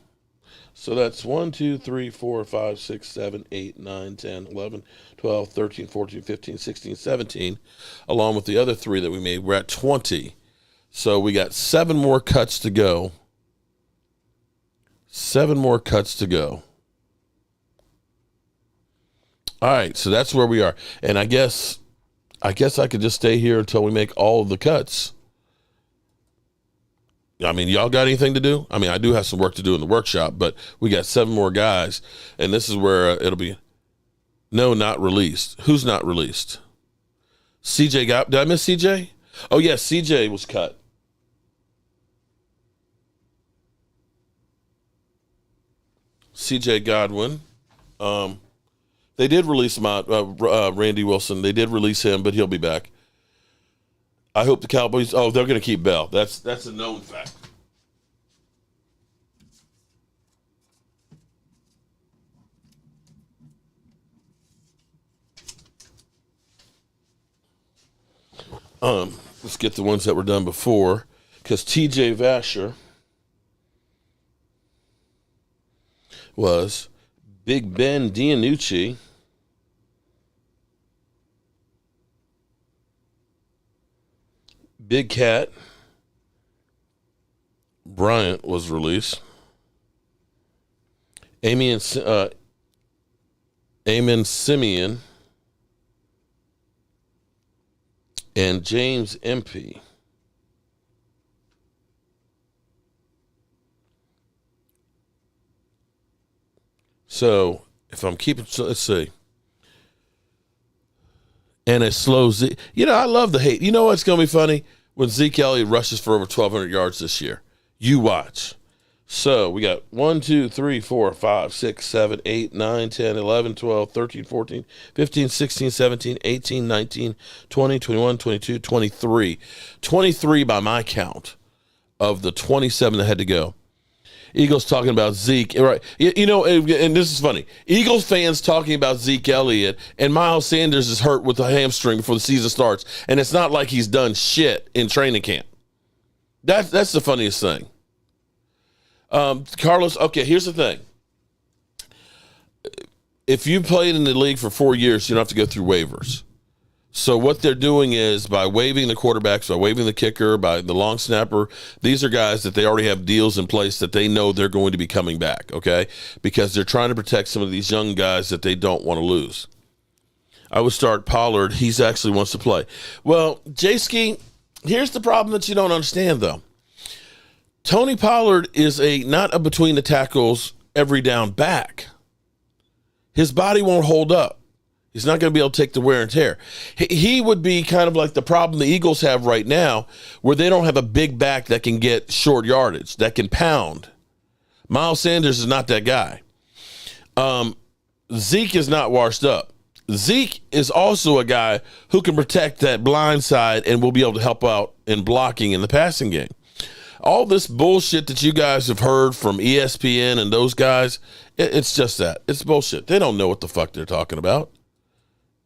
So that's 1, 2, 3, 4, 5, 6, 7, 8, 9, 10, 11, 12, 13, 14, 15, 16, 17, along with the other 3 that we made. We're at 20. So we got 7 more cuts to go. 7 more cuts to go. All right, so that's where we are. And I guess I could just stay here until we make all of the cuts. I mean, y'all got anything to do? I mean, I do have some work to do in the workshop, but we got 7 more guys, and this is where it'll be. No, not released. Who's not released? CJ got. Did I miss CJ? Oh, yes, CJ was cut. CJ Godwin. They did release Randy Wilson. They did release him, but he'll be back. I hope the Cowboys. Oh, they're going to keep Bell. That's a known fact. Let's get the ones that were done before, because T.J. Vasher was Big Ben DiNucci, Big Cat Bryant was released. Amon Simeon and James Empey. So if I'm keeping, let's see. And it slows Zeke. You know, I love the hate. You know what's going to be funny? When Zeke Elliott rushes for over 1,200 yards this year. You watch. So we got 1, 2, 3, 4, 5, 6, 7, 8, 9, 10, 11, 12, 13, 14, 15, 16, 17, 18, 19, 20, 21, 22, 23. 23 by my count of the 27 that had to go. Eagles talking about Zeke. Right. You know, and this is funny. Eagles fans talking about Zeke Elliott, and Miles Sanders is hurt with a hamstring before the season starts. And it's not like he's done shit in training camp. That's the funniest thing. Carlos, okay, here's the thing. If you played in the league for 4 years, you don't have to go through waivers. So what they're doing is by waiving the quarterbacks, by waiving the kicker, by the long snapper, these are guys that they already have deals in place that they know they're going to be coming back, okay? Because they're trying to protect some of these young guys that they don't want to lose. I would start Pollard. He's actually wants to play. Well, J-Ski, here's the problem that you don't understand, though. Tony Pollard is not a between the tackles every down back. His body won't hold up. He's not going to be able to take the wear and tear. He would be kind of like the problem the Eagles have right now, where they don't have a big back that can get short yardage, that can pound. Miles Sanders is not that guy. Zeke is not washed up. Zeke is also a guy who can protect that blind side and will be able to help out in blocking in the passing game. All this bullshit that you guys have heard from ESPN and those guys, it's just that. It's bullshit. They don't know what the fuck they're talking about.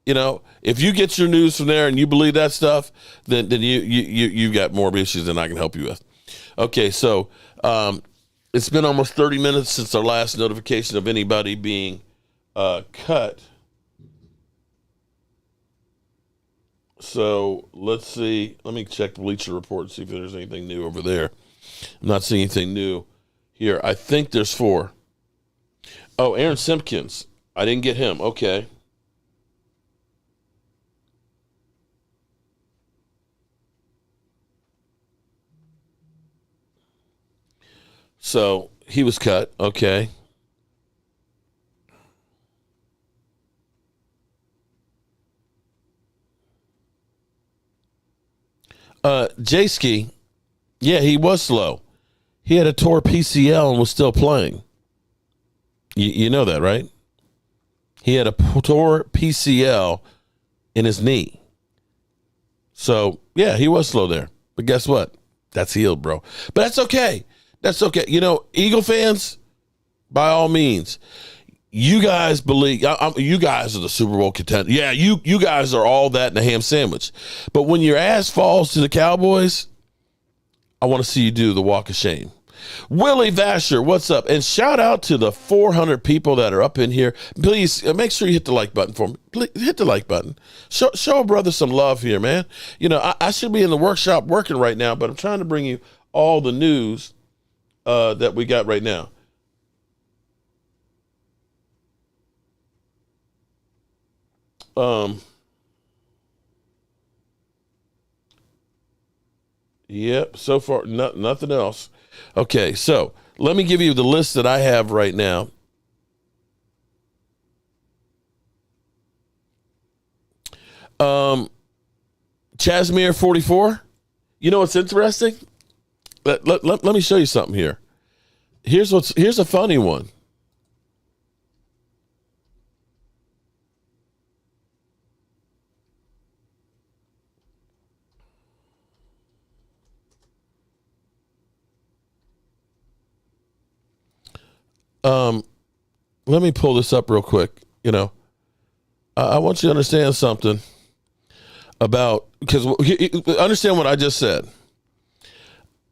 You know, if you get your news from there and you believe that stuff, then you got more issues than I can help you with. Okay, so it's been almost 30 minutes since our last notification of anybody being cut. So let's see. Let me check the Bleacher Report and see if there's anything new over there. I'm not seeing anything new here. I think there's 4. Oh, Aaron Simpkins. I didn't get him. Okay. So he was cut. Okay. J-Ski, yeah, he was slow. He had a tore PCL and was still playing. You know that, right? He had a tore PCL in his knee. So, yeah, he was slow there. But guess what? That's healed, bro. But that's okay. That's okay. You know, Eagle fans, by all means, you guys believe, you guys are the Super Bowl contender. Yeah, you guys are all that in a ham sandwich. But when your ass falls to the Cowboys, I want to see you do the walk of shame. Willie Vasher, what's up? And shout out to the 400 people that are up in here. Please make sure you hit the like button for me. Please hit the like button. Show a brother some love here, man. You know, I should be in the workshop working right now, but I'm trying to bring you all the news that we got right now. Yep, so far nothing else. Okay, so let me give you the list that I have right now. Chasmere 44. You know what's interesting? Let me show you something here. Here's a funny one. let me pull this up real quick. You know, I want you to understand something about, because understand what I just said.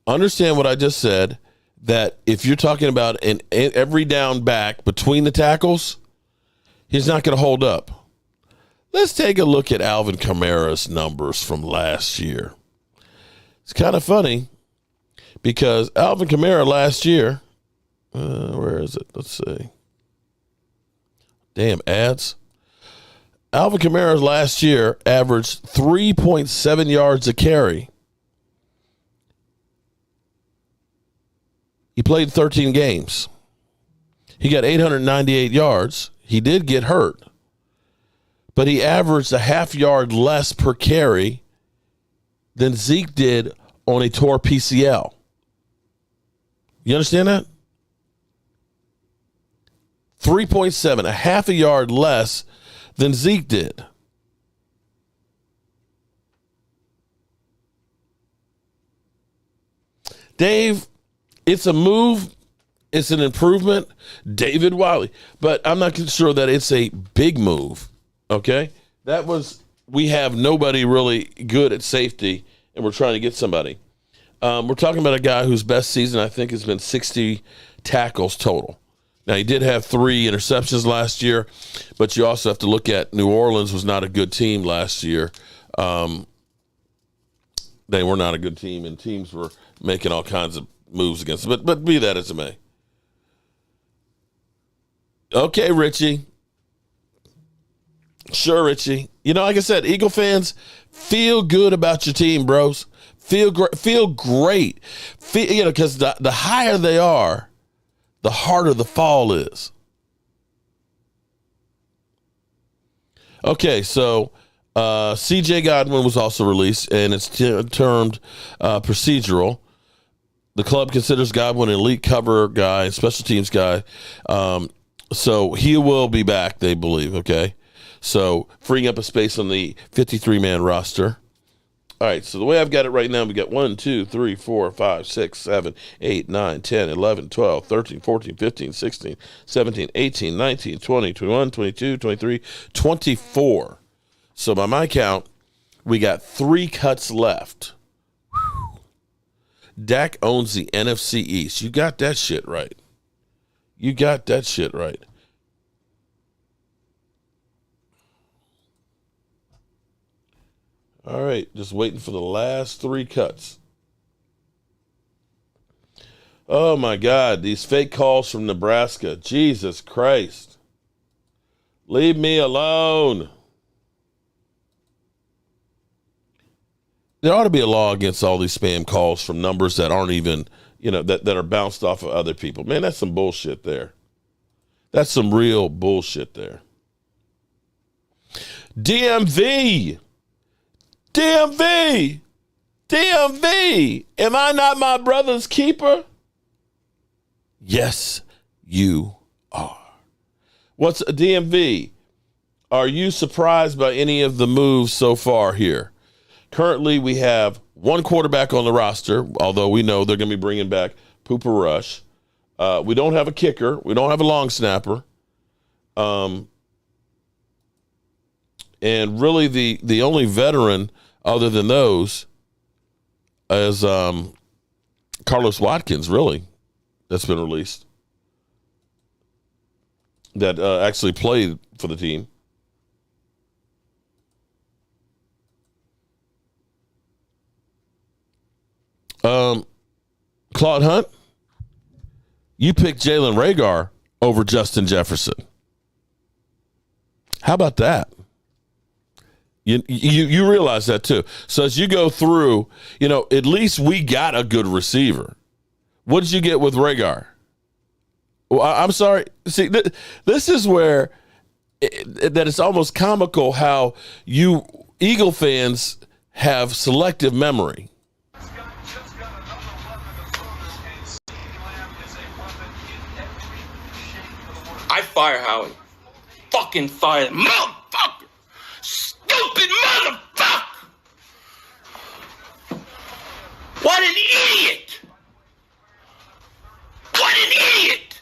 Understand what I just said, that if you're talking about an every down back between the tackles, he's not going to hold up. Let's take a look at Alvin Kamara's numbers from last year. It's kind of funny because Alvin Kamara last year, where is it? Let's see. Damn, ads. Alvin Kamara last year averaged 3.7 yards a carry. He played 13 games. He got 898 yards. He did get hurt, but he averaged a half yard less per carry than Zeke did on a torn PCL. You understand that? 3.7, a half a yard less than Zeke did. Dave, it's a move. It's an improvement. David Wiley. But I'm not sure that it's a big move. Okay? We have nobody really good at safety, and we're trying to get somebody. We're talking about a guy whose best season, I think, has been 60 tackles total. Now, he did have 3 interceptions last year, but you also have to look at New Orleans was not a good team last year. They were not a good team, and teams were making all kinds of moves against them. But be that as it may. Okay, Richie. Sure, Richie. You know, like I said, Eagle fans, feel good about your team, bros. Feel great. Because the higher they are, the harder the fall is. Okay, so C.J. Godwin was also released, and it's termed procedural. The club considers Godwin an elite cover guy, special teams guy. So he will be back, they believe, okay? So freeing up a space on the 53-man roster. All right, so the way I've got it right now, we got 1, 2, 3, 4, 5, 6, 7, 8, 9, 10, 11, 12, 13, 14, 15, 16, 17, 18, 19, 20, 21, 22, 23, 24. So by my count, we got 3 cuts left. Whew. Dak owns the NFC East. You got that shit right. You got that shit right. All right, just waiting for the last 3 cuts. Oh, my God, these fake calls from Nebraska. Jesus Christ. Leave me alone. There ought to be a law against all these spam calls from numbers that aren't even, that are bounced off of other people. Man, that's some bullshit there. That's some real bullshit there. DMV. Am I not my brother's keeper? Yes, you are. What's a DMV? Are you surprised by any of the moves so far here? Currently, we have 1 quarterback on the roster, although we know they're going to be bringing back Pooper Rush. We don't have a kicker. We don't have a long snapper. And really the only veteran other than those is Carlos Watkins, really, that's been released, that actually played for the team. Claude Hunt, you picked Jalen Reagor over Justin Jefferson. How about that? You realize that too. So as you go through, at least we got a good receiver. What did you get with Reagor? Well, I'm sorry. See, this is where that it's almost comical how you Eagle fans have selective memory. I fire Howie. Fucking fire him. Motherfucker! Stupid motherfucker! What an idiot! What an idiot!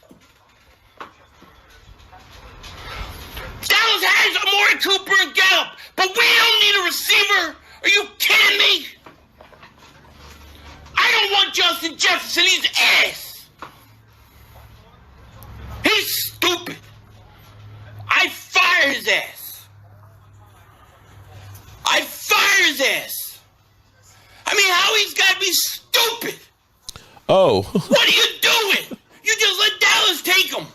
want Justin Jefferson. He's ass. He's stupid. I fire his ass. I fire his ass. I mean, Howie's got to be stupid. Oh. What are you doing? You just let Dallas take him.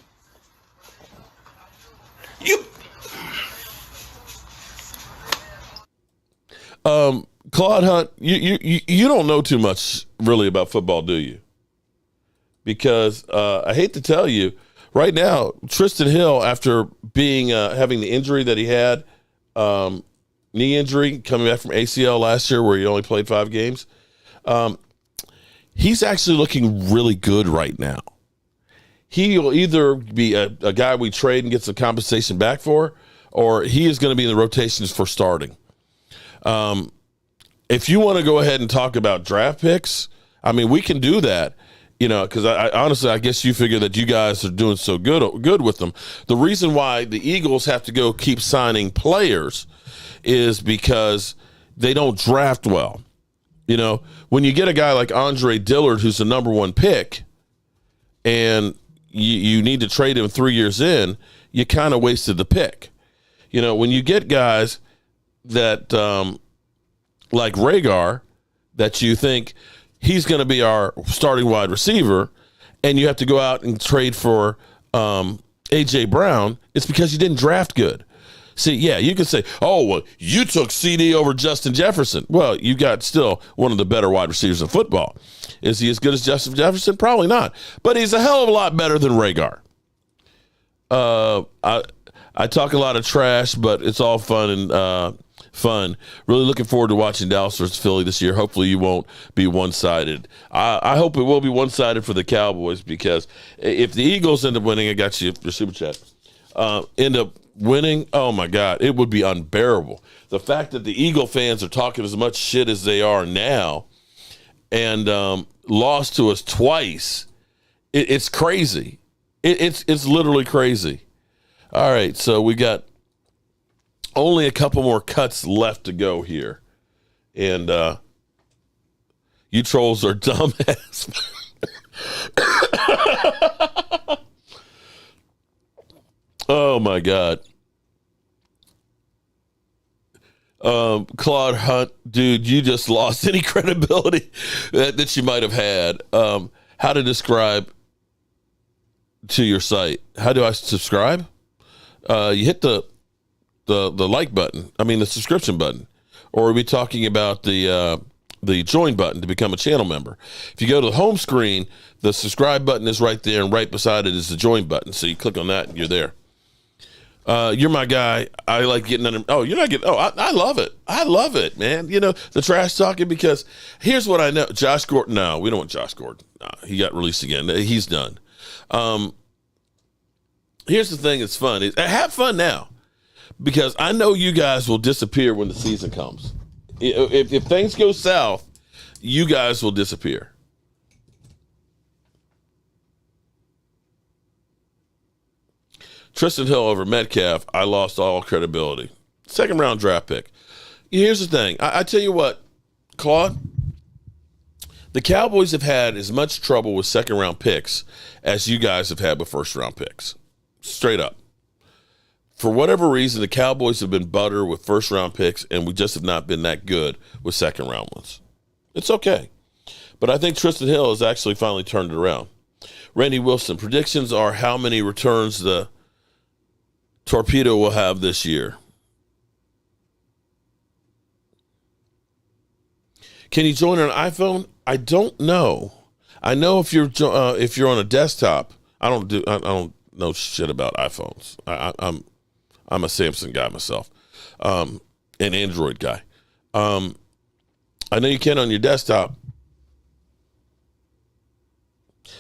Claude Hunt, you don't know too much really about football, do you? Because I hate to tell you, right now, Tristan Hill, after being having the injury that he had, knee injury coming back from ACL last year, where he only played 5 games, he's actually looking really good right now. He'll either be a guy we trade and get some compensation back for, or he is going to be in the rotations for starting. If you want to go ahead and talk about draft picks, I mean, we can do that, because I honestly, I guess you figure that you guys are doing so good with them. The reason why the Eagles have to go keep signing players is because they don't draft well. When you get a guy like Andre Dillard, who's the number 1 pick, and you need to trade him 3 years in, you kind of wasted the pick. When you get guys that like Rhaegar, that you think he's going to be our starting wide receiver, and you have to go out and trade for A.J. Brown, it's because you didn't draft good. See, yeah, you can say, oh, well, you took CD over Justin Jefferson. Well, you got still one of the better wide receivers in football. Is he as good as Justin Jefferson? Probably not. But he's a hell of a lot better than Rhaegar. I talk a lot of trash, but it's all fun and fun. Really looking forward to watching Dallas versus Philly this year. Hopefully you won't be one-sided. I hope it will be one-sided for the Cowboys, because if the Eagles end up winning, I got you your super chat, end up winning, oh my God, it would be unbearable. The fact that the Eagle fans are talking as much shit as they are now and lost to us twice, it's crazy. It's literally crazy. All right, so we got only a couple more cuts left to go here. And you trolls are dumbass. Oh, my God. Claude Hunt, dude, you just lost any credibility that you might have had. How to describe to your site. How do I subscribe? You hit the like button. I mean, the subscription button. Or are we talking about the join button to become a channel member? If you go to the home screen, the subscribe button is right there, and right beside it is the join button. So you click on that and you're there. You're my guy. I like getting under. Oh, you're not getting. Oh, I love it. I love it, man. The trash talking, because here's what I know. Josh Gordon. No, we don't want Josh Gordon. No, he got released again. He's done. Here's the thing that's fun. Have fun now, because I know you guys will disappear when the season comes. If things go south, you guys will disappear. Tristan Hill over Metcalf, I lost all credibility. 2nd round draft pick. Here's the thing. I tell you what, Claude, the Cowboys have had as much trouble with 2nd round picks as you guys have had with 1st round picks. Straight up. For whatever reason, the Cowboys have been butter with 1st round picks, and we just have not been that good with 2nd round ones. It's okay. But I think Tristan Hill has actually finally turned it around. Randy Wilson, predictions are how many returns the Torpedo will have this year. Can you join on an iPhone? I don't know. I know if you're on a desktop. I don't know shit about iPhones. I'm a Samsung guy myself, an Android guy. I know you can on your desktop.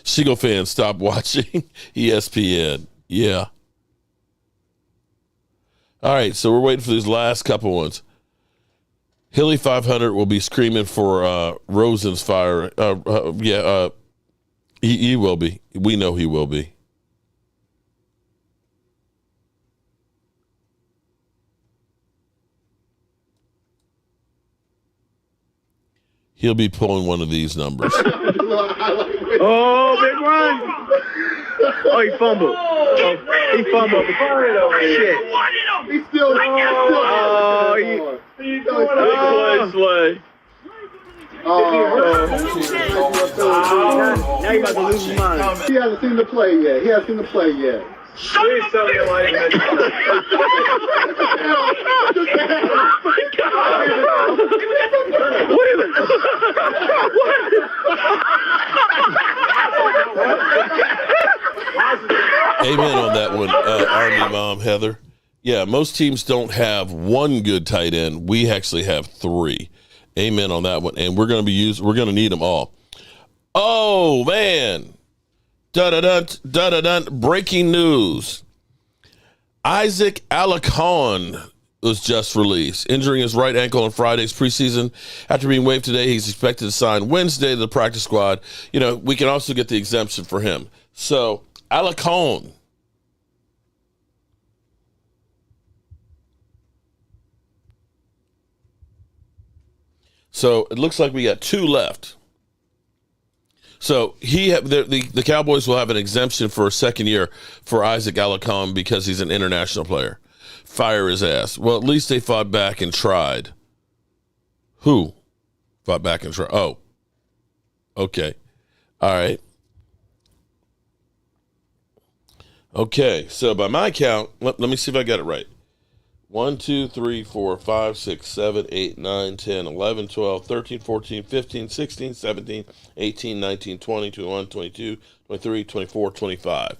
Seagull fans, stop watching ESPN. Yeah. All right, so we're waiting for these last couple ones. Hilly 500 will be screaming for Rosen's fire. He will be. We know he will be. He'll be pulling one of these numbers. Oh, big run. Oh, he fumbled. Oh, he fumbled. Shit. He's still Slay. Now you about to lose his mind. He hasn't seen the play yet. Please tell me why he missed Amen on that one, Army Mom Heather. Yeah, most teams don't have one good tight end. We actually have 3. Amen on that one, and we're going to need them all. Oh man, breaking news: Isaac Alacon was just released, injuring his right ankle on Friday's preseason. After being waived today, he's expected to sign Wednesday to the practice squad. You know, we can also get the exemption for him. So Alacon. So it looks like we got 2 left. So the Cowboys will have an exemption for a second year for Isaac Alacon because he's an international player. Fire his ass. Well, at least they fought back and tried. Who fought back and tried? Oh, okay. All right. Okay, so by my count, let me see if I got it right. 1, 2, 3, 4, 5, 6, 7, 8, 9, 10, 11, 12, 13, 14, 15, 16, 17, 18, 19, 20, 21, 22, 23, 24, 25.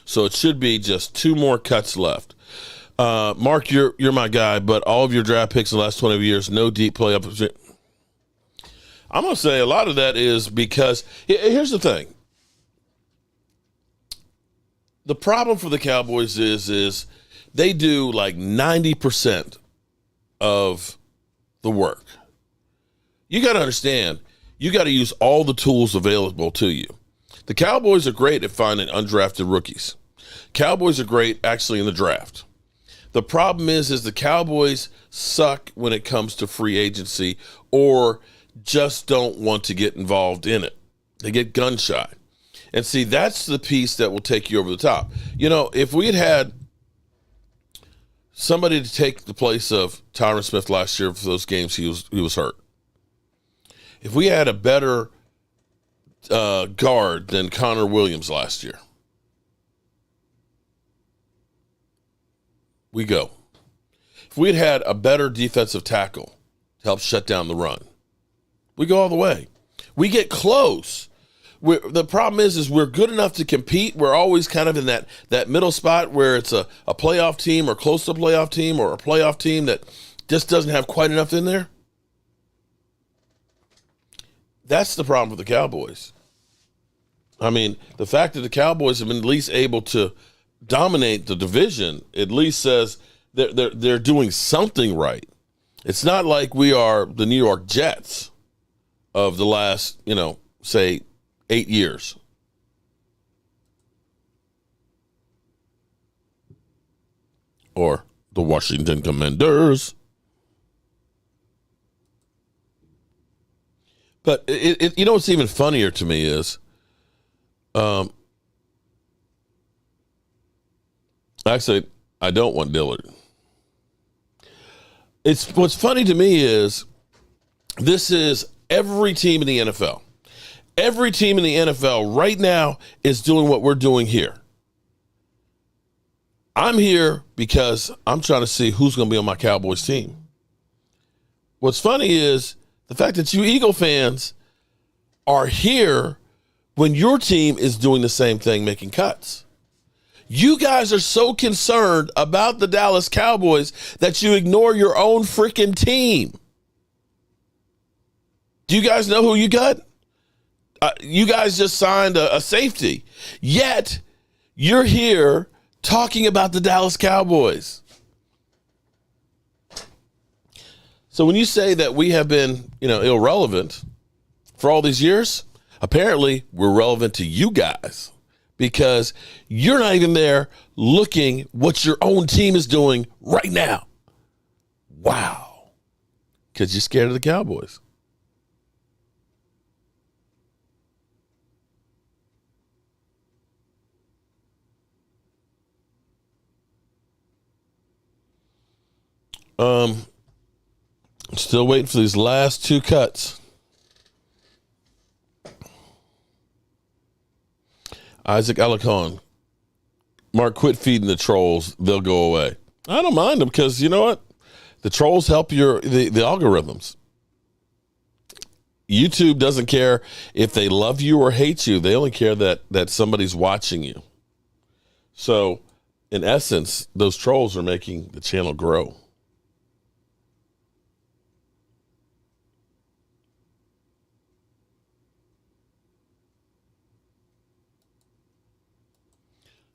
So it should be just 2 more cuts left. Mark, you're my guy, but all of your draft picks in the last 20 years, no deep play up. I'm going to say a lot of that is because here's the thing. The problem for the Cowboys is they do like 90% of the work. You got to understand, you got to use all the tools available to you. The Cowboys are great at finding undrafted rookies. Cowboys are great actually in the draft. The problem is the Cowboys suck when it comes to free agency or just don't want to get involved in it. They get gun shy. And see, that's the piece that will take you over the top. You know, if we had somebody to take the place of Tyron Smith last year for those games he was hurt. If we had a better guard than Connor Williams last year, we go. If we had a better defensive tackle to help shut down the run, we go all the way. We get close. The problem is we're good enough to compete. We're always kind of in that middle spot where it's a playoff team or close to a playoff team or a playoff team that just doesn't have quite enough in there. That's the problem with the Cowboys. I mean, the fact that the Cowboys have been at least able to dominate the division at least says they're doing something right. It's not like we are the New York Jets of the last, say, 8 years. Or the Washington Commanders. But what's even funnier to me is, actually, I don't want Dillard. What's funny to me is this is every team in the NFL. Every team in the NFL right now is doing what we're doing here. I'm here because I'm trying to see who's going to be on my Cowboys team. What's funny is the fact that you Eagle fans are here when your team is doing the same thing, making cuts. You guys are so concerned about the Dallas Cowboys that you ignore your own freaking team. Do you guys know who you got? You guys just signed a safety. Yet, you're here talking about the Dallas Cowboys. So when you say that we have been, irrelevant for all these years, apparently we're relevant to you guys because you're not even there looking what your own team is doing right now. Wow. Because you're scared of the Cowboys. Still waiting for these last two cuts. Isaac Alarcon. Mark, quit feeding the trolls. They'll go away. I don't mind them because you know what? The trolls help the algorithms. YouTube doesn't care if they love you or hate you. They only care that somebody's watching you. So, in essence, those trolls are making the channel grow.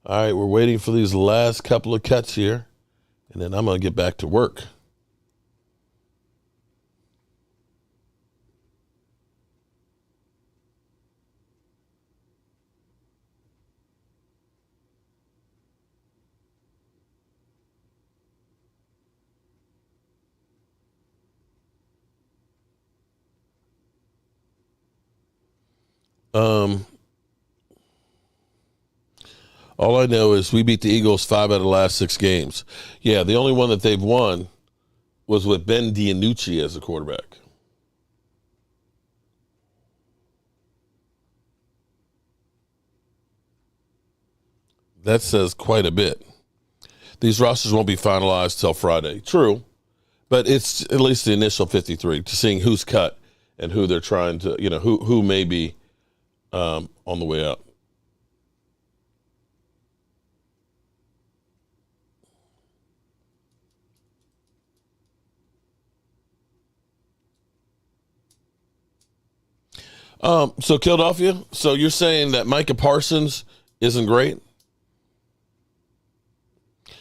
All right, we're waiting for these last couple of cuts here, and then I'm going to get back to work. All I know is we beat the Eagles 5 out of the last 6 games. Yeah, the only one that they've won was with Ben DiNucci as a quarterback. That says quite a bit. These rosters won't be finalized till Friday. True, but it's at least the initial 53 to seeing who's cut and who they're trying to, who may be on the way out. So Philadelphia, so you're saying that Micah Parsons isn't great?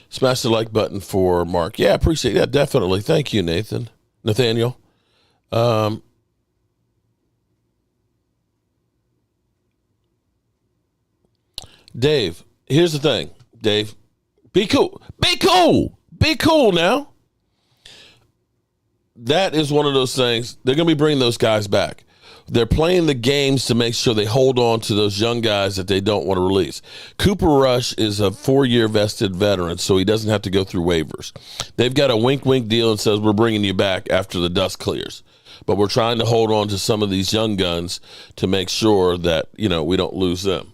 Smash the like button for Mark. Yeah, I appreciate that. Definitely. Thank you, Nathaniel. Dave, here's the thing. Dave, be cool. Be cool. Be cool now. That is one of those things. They're going to be bringing those guys back. They're playing the games to make sure they hold on to those young guys that they don't want to release. Cooper Rush is a 4-year vested veteran, so he doesn't have to go through waivers. They've got a wink-wink deal and says we're bringing you back after the dust clears. But we're trying to hold on to some of these young guns to make sure that, we don't lose them.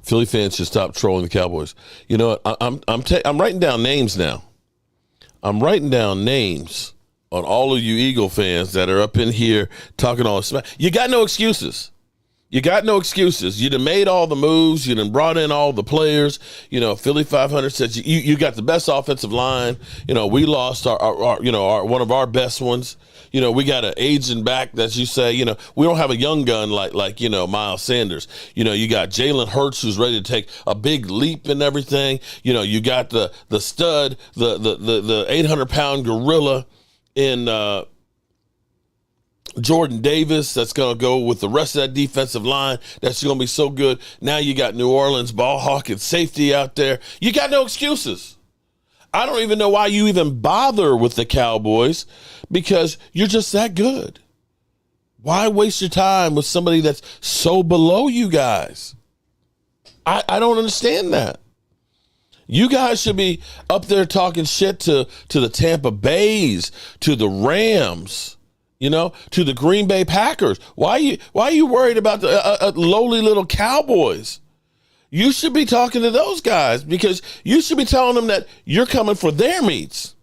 Philly fans should stop trolling the Cowboys. You know what? I'm writing down names now. I'm writing down names on all of you Eagle fans that are up in here talking all this smack. You got no excuses. You got no excuses. You done made all the moves. You done brought in all the players. Philly 500 says you got the best offensive line. We lost our one of our best ones. We got an aging back that you say, we don't have a young gun like Miles Sanders. You got Jalen Hurts who's ready to take a big leap and everything. You got the stud, the 800-pound gorilla in Jordan Davis that's going to go with the rest of that defensive line. That's going to be so good. Now you got New Orleans ball hawk and safety out there. You got no excuses. I don't even know why you even bother with the Cowboys because you're just that good. Why waste your time with somebody that's so below you guys? I don't understand that. You guys should be up there talking shit to the Tampa Bays, to the Rams, to the Green Bay Packers. Why are you worried about the lowly little Cowboys? You should be talking to those guys because you should be telling them that you're coming for their meats.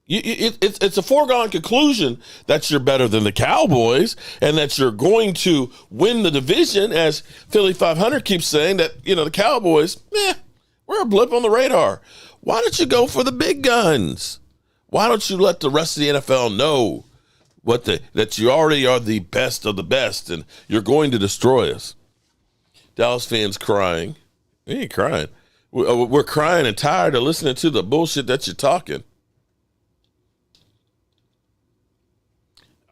It's a foregone conclusion that you're better than the Cowboys and that you're going to win the division, as Philly 500 keeps saying that, the Cowboys, we're a blip on the radar. Why don't you go for the big guns? Why don't you let the rest of the NFL know that you already are the best of the best and you're going to destroy us? Dallas fans crying. We ain't crying. We're crying and tired of listening to the bullshit that you're talking.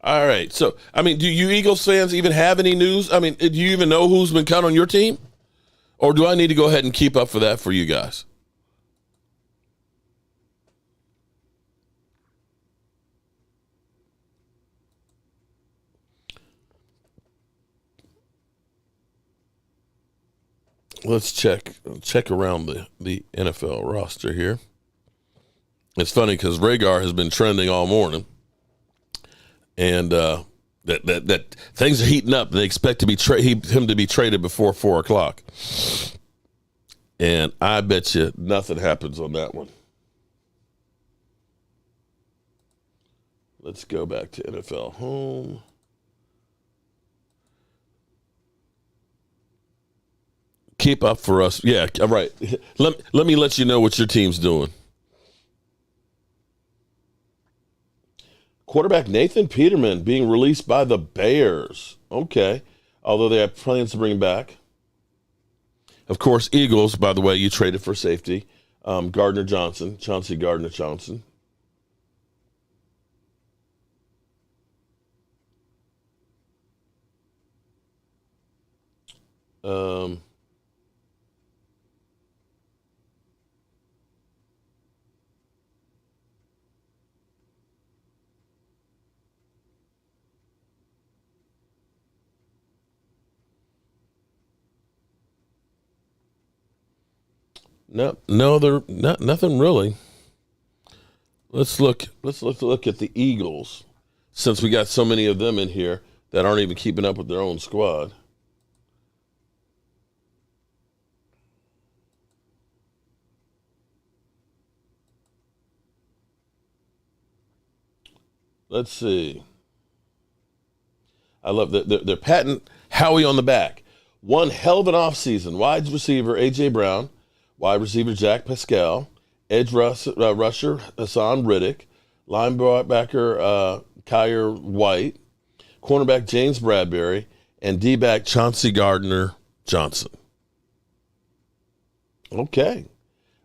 All right. So, do you Eagles fans even have any news? Do you even know who's been cut on your team? Or do I need to go ahead and keep up for that for you guys? let's check around the NFL roster here. It's funny because Rhaegar has been trending all morning, and that things are heating up. They expect to be him to be traded before 4 o'clock, and I bet you nothing happens on that one. Let's go back to NFL Home. Keep up for us. Yeah, all right. Let me let you know what your team's doing. Quarterback Nathan Peterman being released by the Bears. Okay. Although they have plans to bring him back. Of course, Eagles, by the way, you traded for safety. Garner Johnson, Chauncey Gardner Johnson. No, they're not. Nothing really. Let's look at the Eagles, since we got so many of them in here that aren't even keeping up with their own squad. Let's see. I love that they're patting Howie on the back. One hell of an offseason. Wide receiver A.J. Brown. Wide receiver Jack Pascal, edge rusher Hassan Riddick, linebacker Kyer White, cornerback James Bradbury, and D-back Chauncey Gardner Johnson. Okay.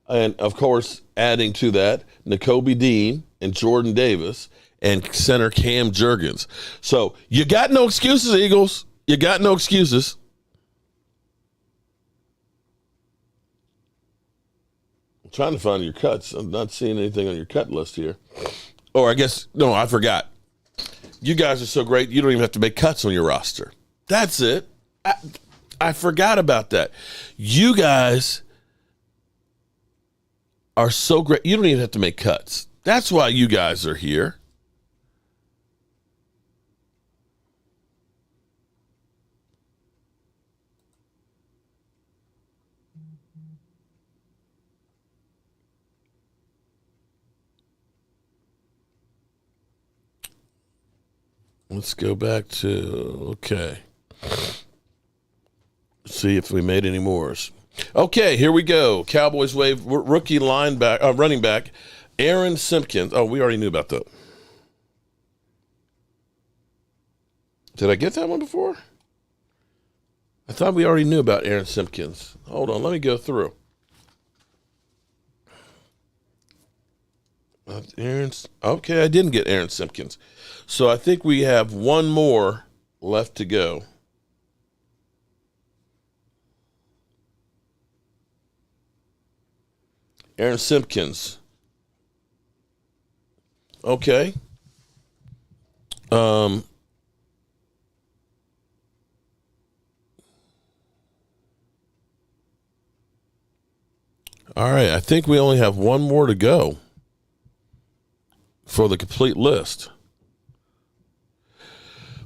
And, of course, adding to that, Nakobe Dean and Jordan Davis and center Cam Jurgens. So you got no excuses, Eagles. You got no excuses. I'm trying to find your cuts. I'm not seeing anything on your cut list here. Or I guess, no, I forgot. You guys are so great, you don't even have to make cuts on your roster. That's it. I forgot about that. You guys are so great, you don't even have to make cuts. That's why you guys are here. Let's go back to, okay. See if we made any more. Okay, here we go. Cowboys wave rookie running back, Aaron Simpkins. Oh, we already knew about that. Did I get that one before? I thought we already knew about Aaron Simpkins. Hold on, let me go through. Okay, I didn't get Aaron Simpkins. So I think we have one more left to go. Aaron Simpkins. Okay. All right, I think we only have one more to go for the complete list.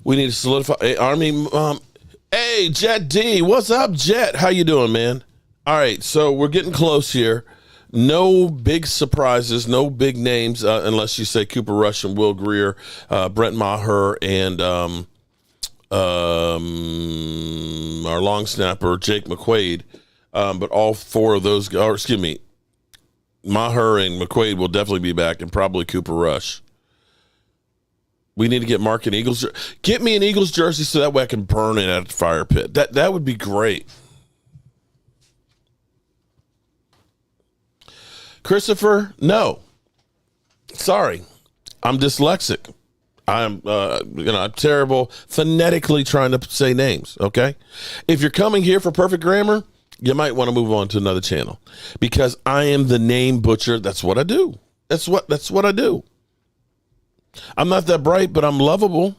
We need to solidify. Hey, Army, hey, Jet D, what's up, Jet? How you doing, man? All right, so we're getting close here. No big surprises, no big names, unless you say Cooper Rush and Will Grier, Brent Maher, and our long snapper, Jake McQuaid. But all four of those, or excuse me, Maher and McQuaid will definitely be back, and probably Cooper Rush. We need to get Mark an Eagles. Get me an Eagles jersey so that way I can burn it at the fire pit. That would be great. Christopher, no. Sorry. I'm dyslexic. I'm I'm terrible phonetically trying to say names, okay? If you're coming here for perfect grammar, you might want to move on to another channel because I am the name butcher. That's what I do. That's what I do. I'm not that bright, but I'm lovable.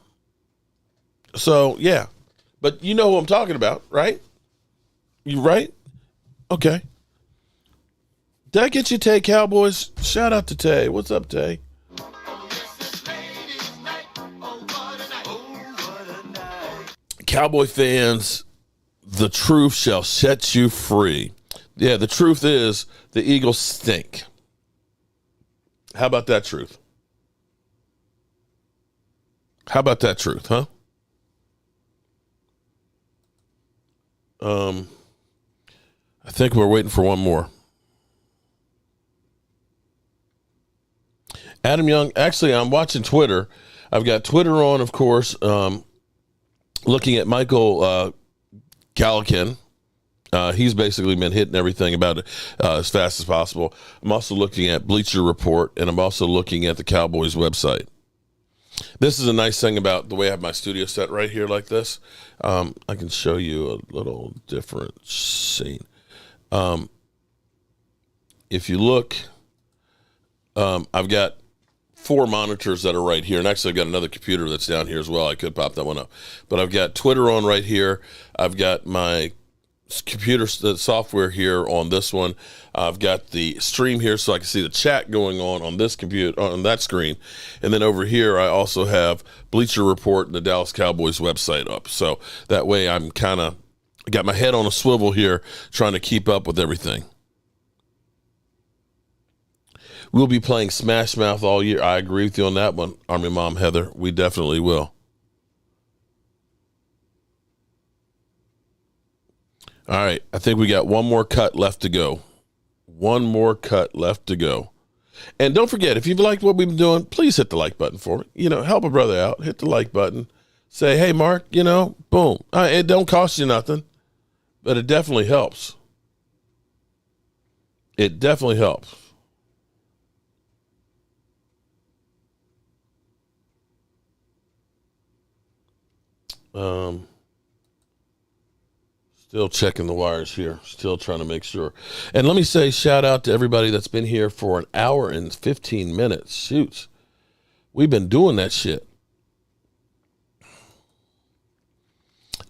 So, yeah. But you know who I'm talking about, right? You right? Okay. Did I get you, Tay Cowboys? Shout out to Tay. What's up, Tay? Cowboy fans, the truth shall set you free. Yeah, the truth is the Eagles stink. How about that truth? How about that truth, huh? I think we're waiting for one more. Adam Young, actually, I'm watching Twitter. I've got Twitter on, of course, looking at Michael Gallican. He's basically been hitting everything about it as fast as possible. I'm also looking at Bleacher Report, and I'm also looking at the Cowboys website. This is a nice thing about the way I have my studio set right here like this. I can show you a little different scene. If you look, I've got 4 monitors that are right here. And actually, I've got another computer that's down here as well. I could pop that one up. But I've got Twitter on right here. I've got my computer software here on this one. I've got the stream here so I can see the chat going on this computer, on that screen. And then over here, I also have Bleacher Report and the Dallas Cowboys website up. So that way I'm kind of got my head on a swivel here trying to keep up with everything. We'll be playing Smash Mouth all year. I agree with you on that one, Army Mom Heather. We definitely will. All right, I think we got one more cut left to go. One more cut left to go. And don't forget, if you've liked what we've been doing, please hit the like button for me. You know, help a brother out. Hit the like button. Say, hey, Mark, you know, boom. It don't cost you nothing, but it definitely helps. It definitely helps. Still checking the wires here. Still trying to make sure. And let me say shout out to everybody that's been here for an hour and 15 minutes. Shoots. We've been doing that shit.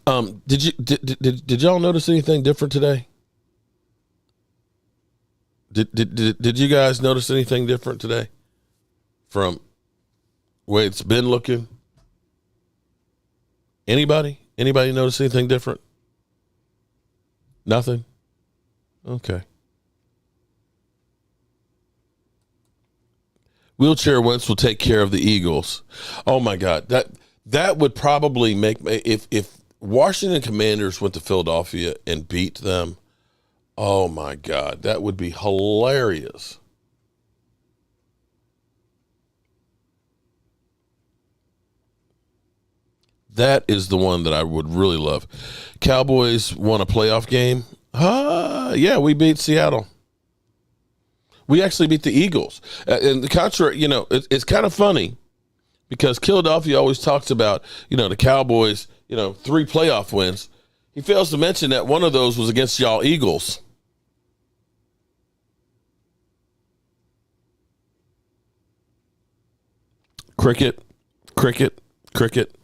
Did y'all notice anything different today? Did you guys notice anything different today from the way it's been looking? Anybody notice anything different? Nothing? Okay. Wheelchair Wentz will take care of the Eagles. Oh my God. That would probably make, if Washington Commanders went to Philadelphia and beat them, oh my God, that would be hilarious. That is the one that I would really love. Cowboys won a playoff game. Yeah, we beat Seattle. We actually beat the Eagles. And the contrary, you know, it's kind of funny because Philadelphia always talks about, you know, the Cowboys, you know, 3 playoff wins. He fails to mention that one of those was against y'all Eagles. Cricket, cricket, cricket.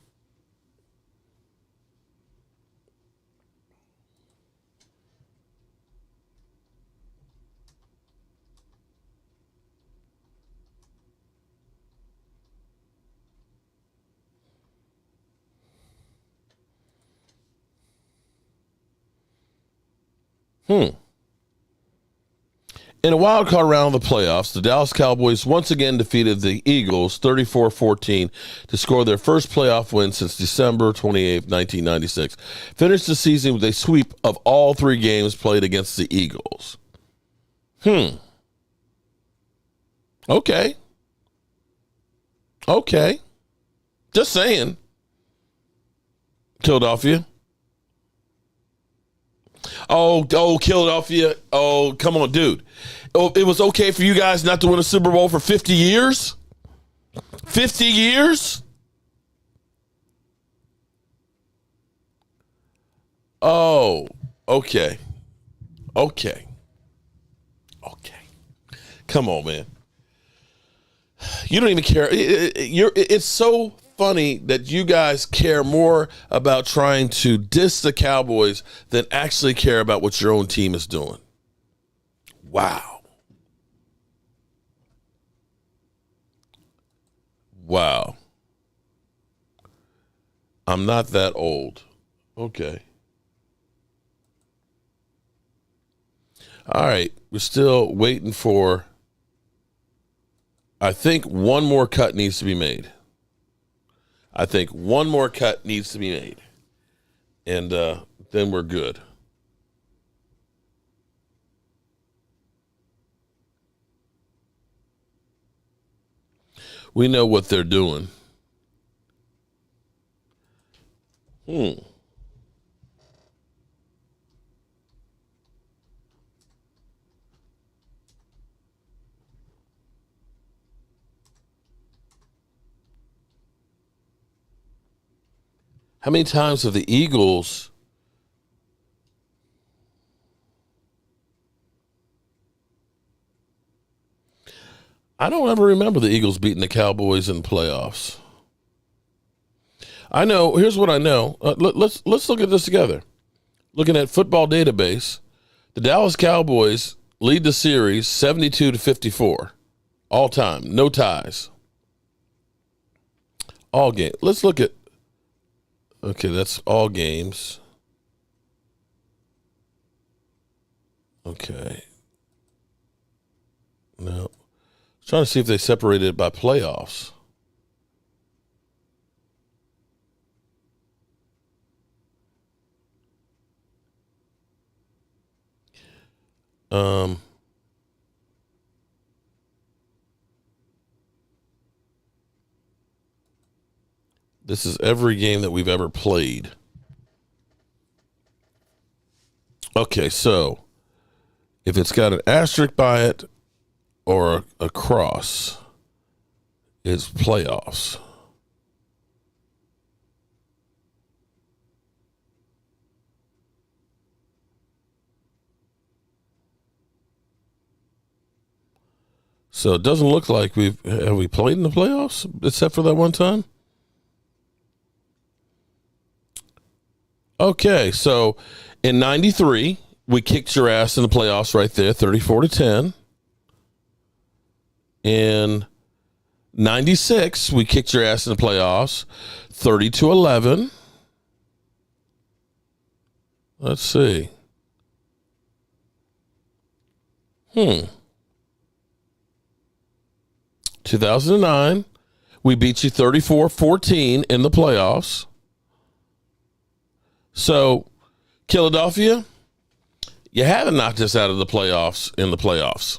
In a wild card round of the playoffs, the Dallas Cowboys once again defeated the Eagles 34-14 to score their first playoff win since December 28, 1996. Finished the season with a sweep of all 3 games played against the Eagles. Okay. Just saying. Philadelphia. Oh, Philadelphia. Oh, come on, dude. Oh, it was okay for you guys not to win a Super Bowl for 50 years? 50 years? Oh, okay. Come on, man. You don't even care. It's so funny that you guys care more about trying to diss the Cowboys than actually care about what your own team is doing. Wow. Wow. I'm not that old. Okay. All right. We're still waiting for, I think one more cut needs to be made. And then we're good. We know what they're doing. How many times have the Eagles I don't ever remember the Eagles beating the Cowboys in the playoffs. I know, here's what I know. Let's look at this together. Looking at Football Database, the Dallas Cowboys lead the series 72-54. All time, no ties. All game. Let's look at, okay, that's all games. Okay. No. Trying to see if they separated it by playoffs. This is every game that we've ever played. Okay, so if it's got an asterisk by it or a cross, it's playoffs. So it doesn't look like have we played in the playoffs except for that one time? Okay, so in 93, we kicked your ass in the playoffs right there, 34-10. In 96, we kicked your ass in the playoffs, 30-11. Let's see. 2009, we beat you 34-14 in the playoffs. So, Philadelphia, you haven't knocked us out of the playoffs in the playoffs.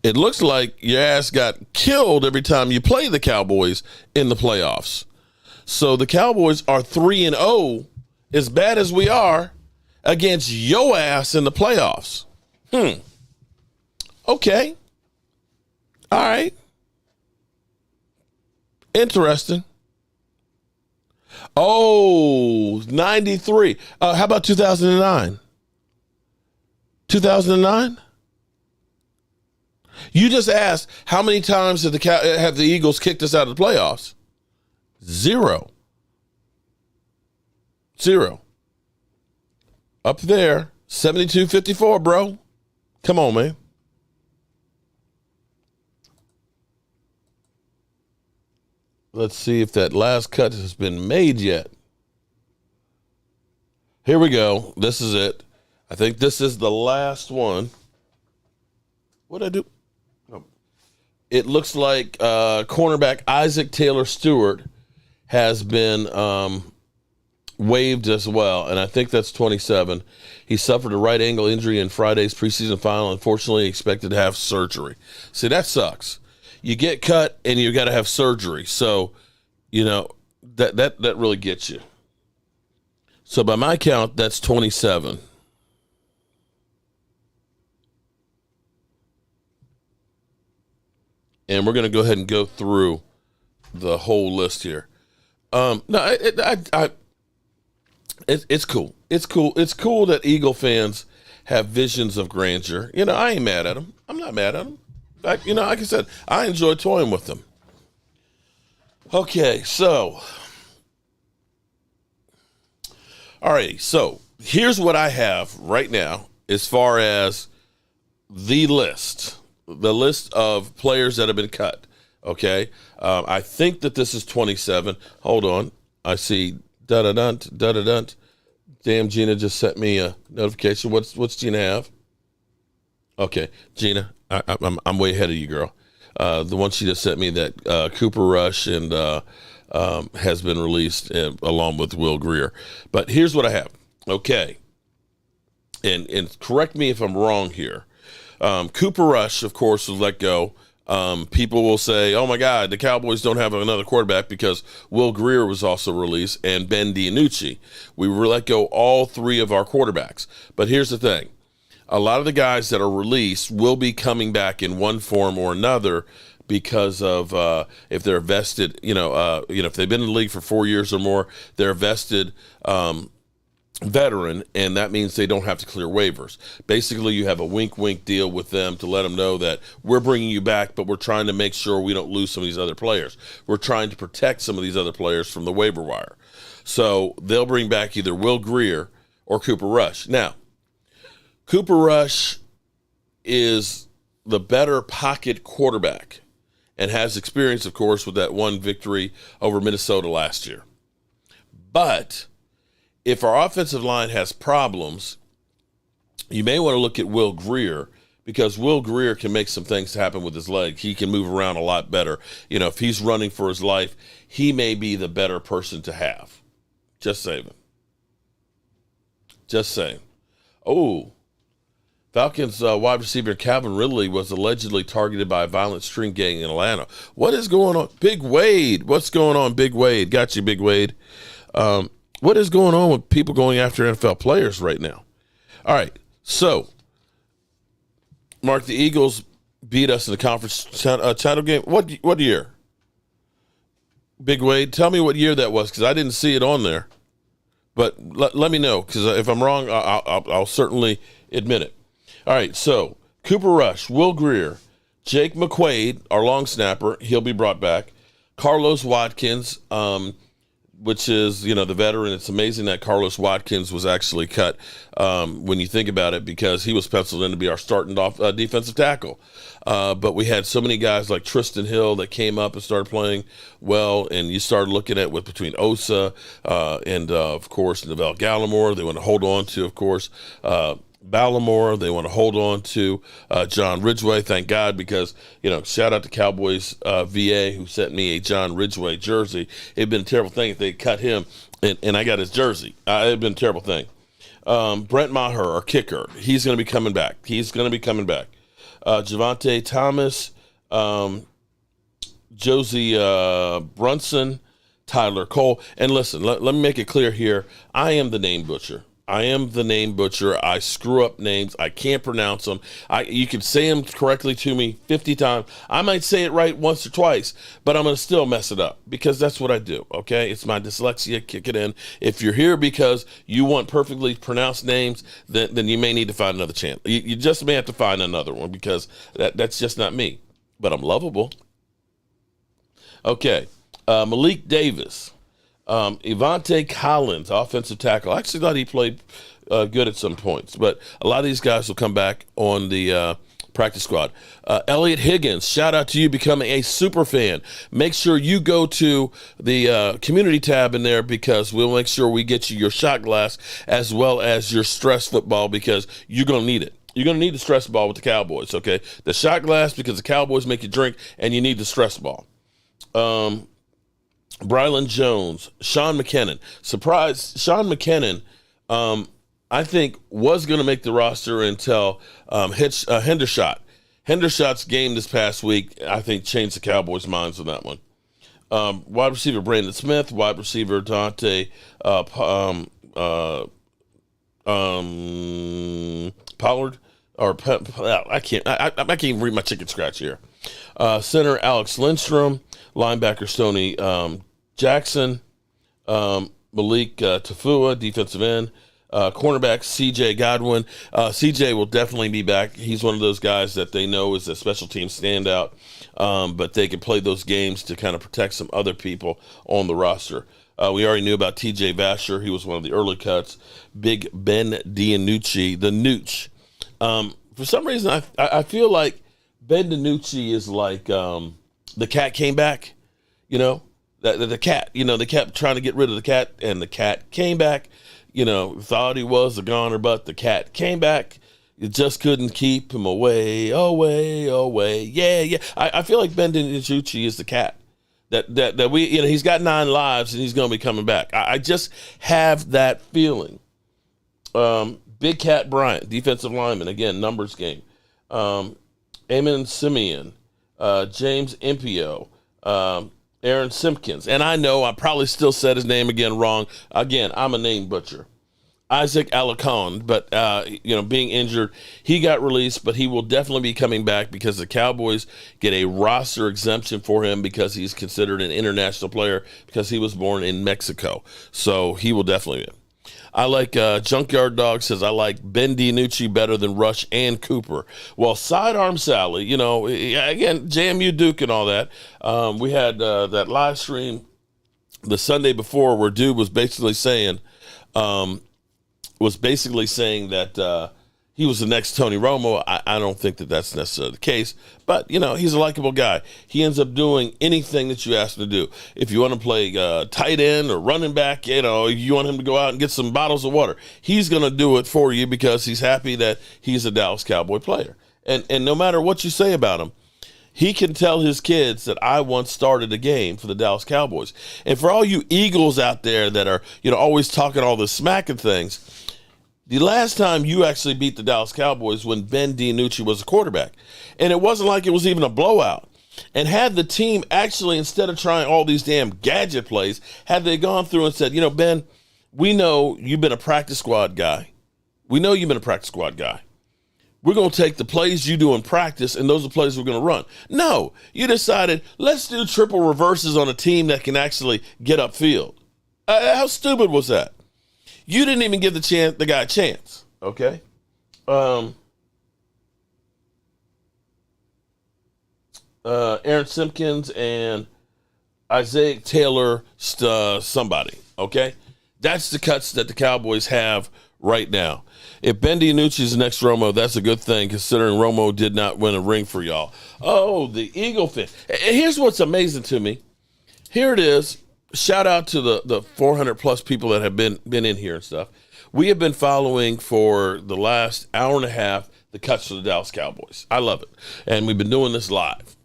It looks like your ass got killed every time you play the Cowboys in the playoffs. So the Cowboys are 3-0, as bad as we are, against your ass in the playoffs. Okay. All right. Interesting. Oh, 93. How about 2009? 2009? You just asked how many times have the Eagles kicked us out of the playoffs? Zero. Up there, 72-54, bro. Come on, man. Let's see if that last cut has been made yet. Here we go. This is it. I think this is the last one. What'd I do? Oh. It looks like cornerback Isaac Taylor Stewart has been waived as well, and I think that's 27. He suffered a right ankle injury in Friday's preseason final. Unfortunately, expected to have surgery. See, that sucks. You get cut and you got to have surgery. So, you know, that really gets you. So by my count, that's 27. And we're going to go ahead and go through the whole list here. It's cool. It's cool. It's cool that Eagle fans have visions of grandeur. You know, I ain't mad at them. I'm not mad at them. You know, like I said, I enjoy toying with them. Okay, so. All right, so here's what I have right now as far as the list of players that have been cut. Okay, I think that this is 27. Hold on, I see da-da-dunt. Damn, Gina just sent me a notification. What's Gina have? Okay, Gina, I'm way ahead of you, girl. The one she just sent me that Cooper Rush and has been released along with Will Greer. But here's what I have. Okay, and correct me if I'm wrong here. Cooper Rush, of course, was let go. People will say, oh, my God, the Cowboys don't have another quarterback because Will Greer was also released and Ben DiNucci. We let go all three of our quarterbacks. But here's the thing. A lot of the guys that are released will be coming back in one form or another because of if they're vested, if they've been in the league for 4 years or more, they're vested veteran, and that means they don't have to clear waivers. Basically, you have a wink deal with them to let them know that we're bringing you back, but we're trying to make sure we don't lose some of these other players. We're trying to protect some of these other players from the waiver wire. So they'll bring back either Will Greer or Cooper Rush. Now, Cooper Rush is the better pocket quarterback and has experience, of course, with that one victory over Minnesota last year. But if our offensive line has problems, you may want to look at Will Greer, because Will Greer can make some things happen with his leg. He can move around a lot better. If he's running for his life, he may be the better person to have. Just saying. Oh, Falcons wide receiver Calvin Ridley was allegedly targeted by a violent string gang in Atlanta. What is going on? Big Wade. What's going on, Big Wade? Got you, Big Wade. What is going on with people going after NFL players right now? All right, so, Mark, the Eagles beat us in the conference title game. What year? Big Wade, tell me what year that was, because I didn't see it on there. But let me know, because if I'm wrong, I'll certainly admit it. All right, so Cooper Rush, Will Greer, Jake McQuaid, our long snapper, he'll be brought back. Carlos Watkins, which is, the veteran. It's amazing that Carlos Watkins was actually cut when you think about it, because he was penciled in to be our starting defensive tackle. But we had so many guys like Tristan Hill that came up and started playing well, and you started looking at between Osa and, of course, Neville Gallimore. They want to hold on to, of course, Ballimore. They want to hold on to John Ridgeway. Thank God, because, shout out to Cowboys VA, who sent me a John Ridgeway jersey. It'd been a terrible thing if they cut him and I got his jersey. It'd been a terrible thing. Brent Maher, our kicker, he's going to be coming back. Javante Thomas, Josie Brunson, Tyler Cole. And listen, let me make it clear here. I am the name butcher. I screw up names. I can't pronounce them. You can say them correctly to me 50 times. I might say it right once or twice, but I'm going to still mess it up, because that's what I do, okay? It's my dyslexia. Kick it in. If you're here because you want perfectly pronounced names, then you may need to find another channel. You just may have to find another one, because that's just not me. But I'm lovable. Okay. Malik Davis. Evante Collins, offensive tackle. I actually thought he played good at some points, but a lot of these guys will come back on the practice squad. Elliott Higgins, shout out to you becoming a super fan. Make sure you go to the community tab in there, because we'll make sure we get you your shot glass as well as your stress football, because you're going to need it. You're going to need the stress ball with the Cowboys, okay? The shot glass, because the Cowboys make you drink, and you need the stress ball. Brylan Jones, Sean McKinnon. Surprise, Sean McKinnon, I think, was going to make the roster until Hendershot. Hendershot's game this past week, I think, changed the Cowboys' minds on that one. Wide receiver Brandon Smith, wide receiver Dante Pollard, or I can't even read my chicken scratch here. Center Alex Lindstrom, linebacker Stoney Jackson, Malik Tafua, defensive end, cornerback C.J. Godwin. C.J. will definitely be back. He's one of those guys that they know is a special team standout, but they can play those games to kind of protect some other people on the roster. We already knew about T.J. Vasher. He was one of the early cuts. Big Ben DiNucci, the Nooch. For some reason, I feel like Ben DiNucci is like the cat came back, you know, the cat, you know, they kept trying to get rid of the cat, and the cat came back, you know, thought he was a goner, but the cat came back. You just couldn't keep him away. Yeah. I feel like Ben DiNucci is the cat that we, you know, he's got 9 lives and he's going to be coming back. I just have that feeling. Big Cat Bryant, defensive lineman, again, numbers game. Amon Simeon, James Impio, Aaron Simpkins. And I know I probably still said his name again wrong. Again, I'm a name butcher. Isaac Alarcon, but, you know, being injured, he got released, but he will definitely be coming back because the Cowboys get a roster exemption for him because he's considered an international player because he was born in Mexico. So he will definitely be. I like Junkyard Dog says, I like Ben DiNucci better than Rush and Cooper. Well, Sidearm Sally, you know, again, JMU Duke and all that. We had that live stream the Sunday before where Dude was basically saying that he was the next Tony Romo. I don't think that that's necessarily the case, but, you know, he's a likable guy. He ends up doing anything that you ask him to do. If you want to play tight end or running back, you know, you want him to go out and get some bottles of water, he's going to do it for you because he's happy that he's a Dallas Cowboy player. And no matter what you say about him, he can tell his kids that I once started a game for the Dallas Cowboys. And for all you Eagles out there that are, you know, always talking all this smack and things, the last time you actually beat the Dallas Cowboys when Ben DiNucci was a quarterback. And it wasn't like it was even a blowout. And had the team actually, instead of trying all these damn gadget plays, had they gone through and said, you know, Ben, we know you've been a practice squad guy. We're going to take the plays you do in practice, and those are the plays we're going to run. No, you decided, let's do triple reverses on a team that can actually get upfield. How stupid was that? You didn't even give the guy a chance, okay? Aaron Simpkins and Isaiah Taylor, somebody, okay? That's the cuts that the Cowboys have right now. If Ben DiNucci is the next Romo, that's a good thing, considering Romo did not win a ring for y'all. Oh, the Eagle fan. Here's what's amazing to me. Here it is. Shout out to the 400-plus people that have been in here and stuff. We have been following for the last hour and a half the cuts for the Dallas Cowboys. I love it. And we've been doing this live.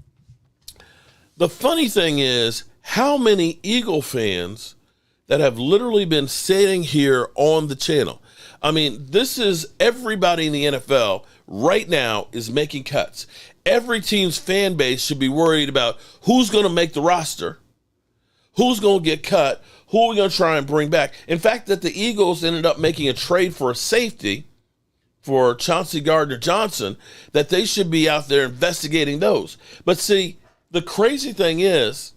The funny thing is how many Eagle fans that have literally been sitting here on the channel. I mean, this is everybody in the NFL right now is making cuts. Every team's fan base should be worried about who's going to make the roster, who's going to get cut, who are we going to try and bring back. In fact, that the Eagles ended up making a trade for a safety for Chauncey Garner Johnson, that they should be out there investigating those. But see, the crazy thing is,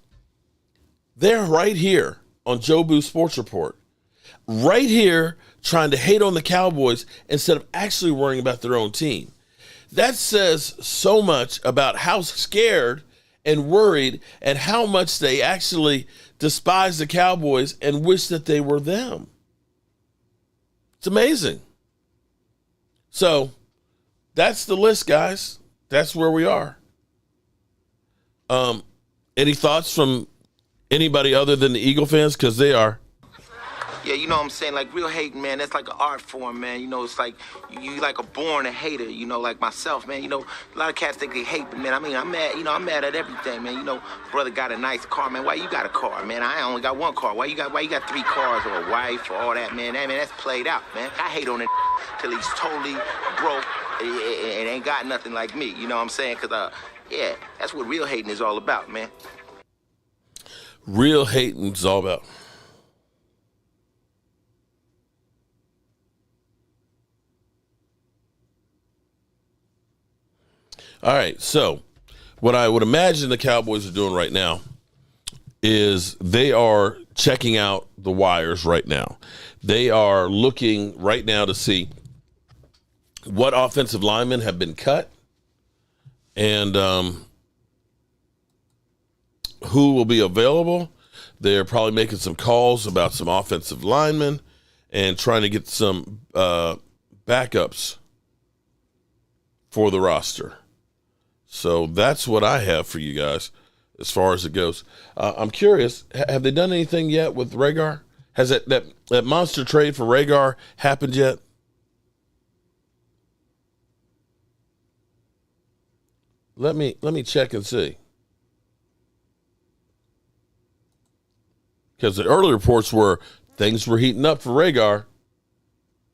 they're right here on Jobu Sports Report, right here trying to hate on the Cowboys instead of actually worrying about their own team. That says so much about how scared and worried and how much they actually despise the Cowboys and wish that they were them. It's amazing. So that's the list, guys. That's where we are. Any thoughts from anybody other than the Eagle fans? Because they are. Yeah, you know what I'm saying? Like, real hating, man, that's like an art form, man. You know, it's like you like a born a hater, you know, like myself, man. You know, a lot of cats think they hate, but, man, I mean, I'm mad at everything, man. You know, brother got a nice car, man. Why you got a car, man? I only got one car. Why you got 3 cars or a wife or all that, man? That's played out, man. I hate on it till he's totally broke and ain't got nothing like me. You know what I'm saying? Because, yeah, that's what real hating is all about, man. Real hating is all about. All right, so what I would imagine the Cowboys are doing right now is they are checking out the wires right now. They are looking right now to see what offensive linemen have been cut and who will be available. They're probably making some calls about some offensive linemen and trying to get some backups for the roster. So that's what I have for you guys as far as it goes. I'm curious, have they done anything yet with Rhaegar? Has that monster trade for Rhaegar happened yet? Let me check and see. Because the early reports were things were heating up for Rhaegar.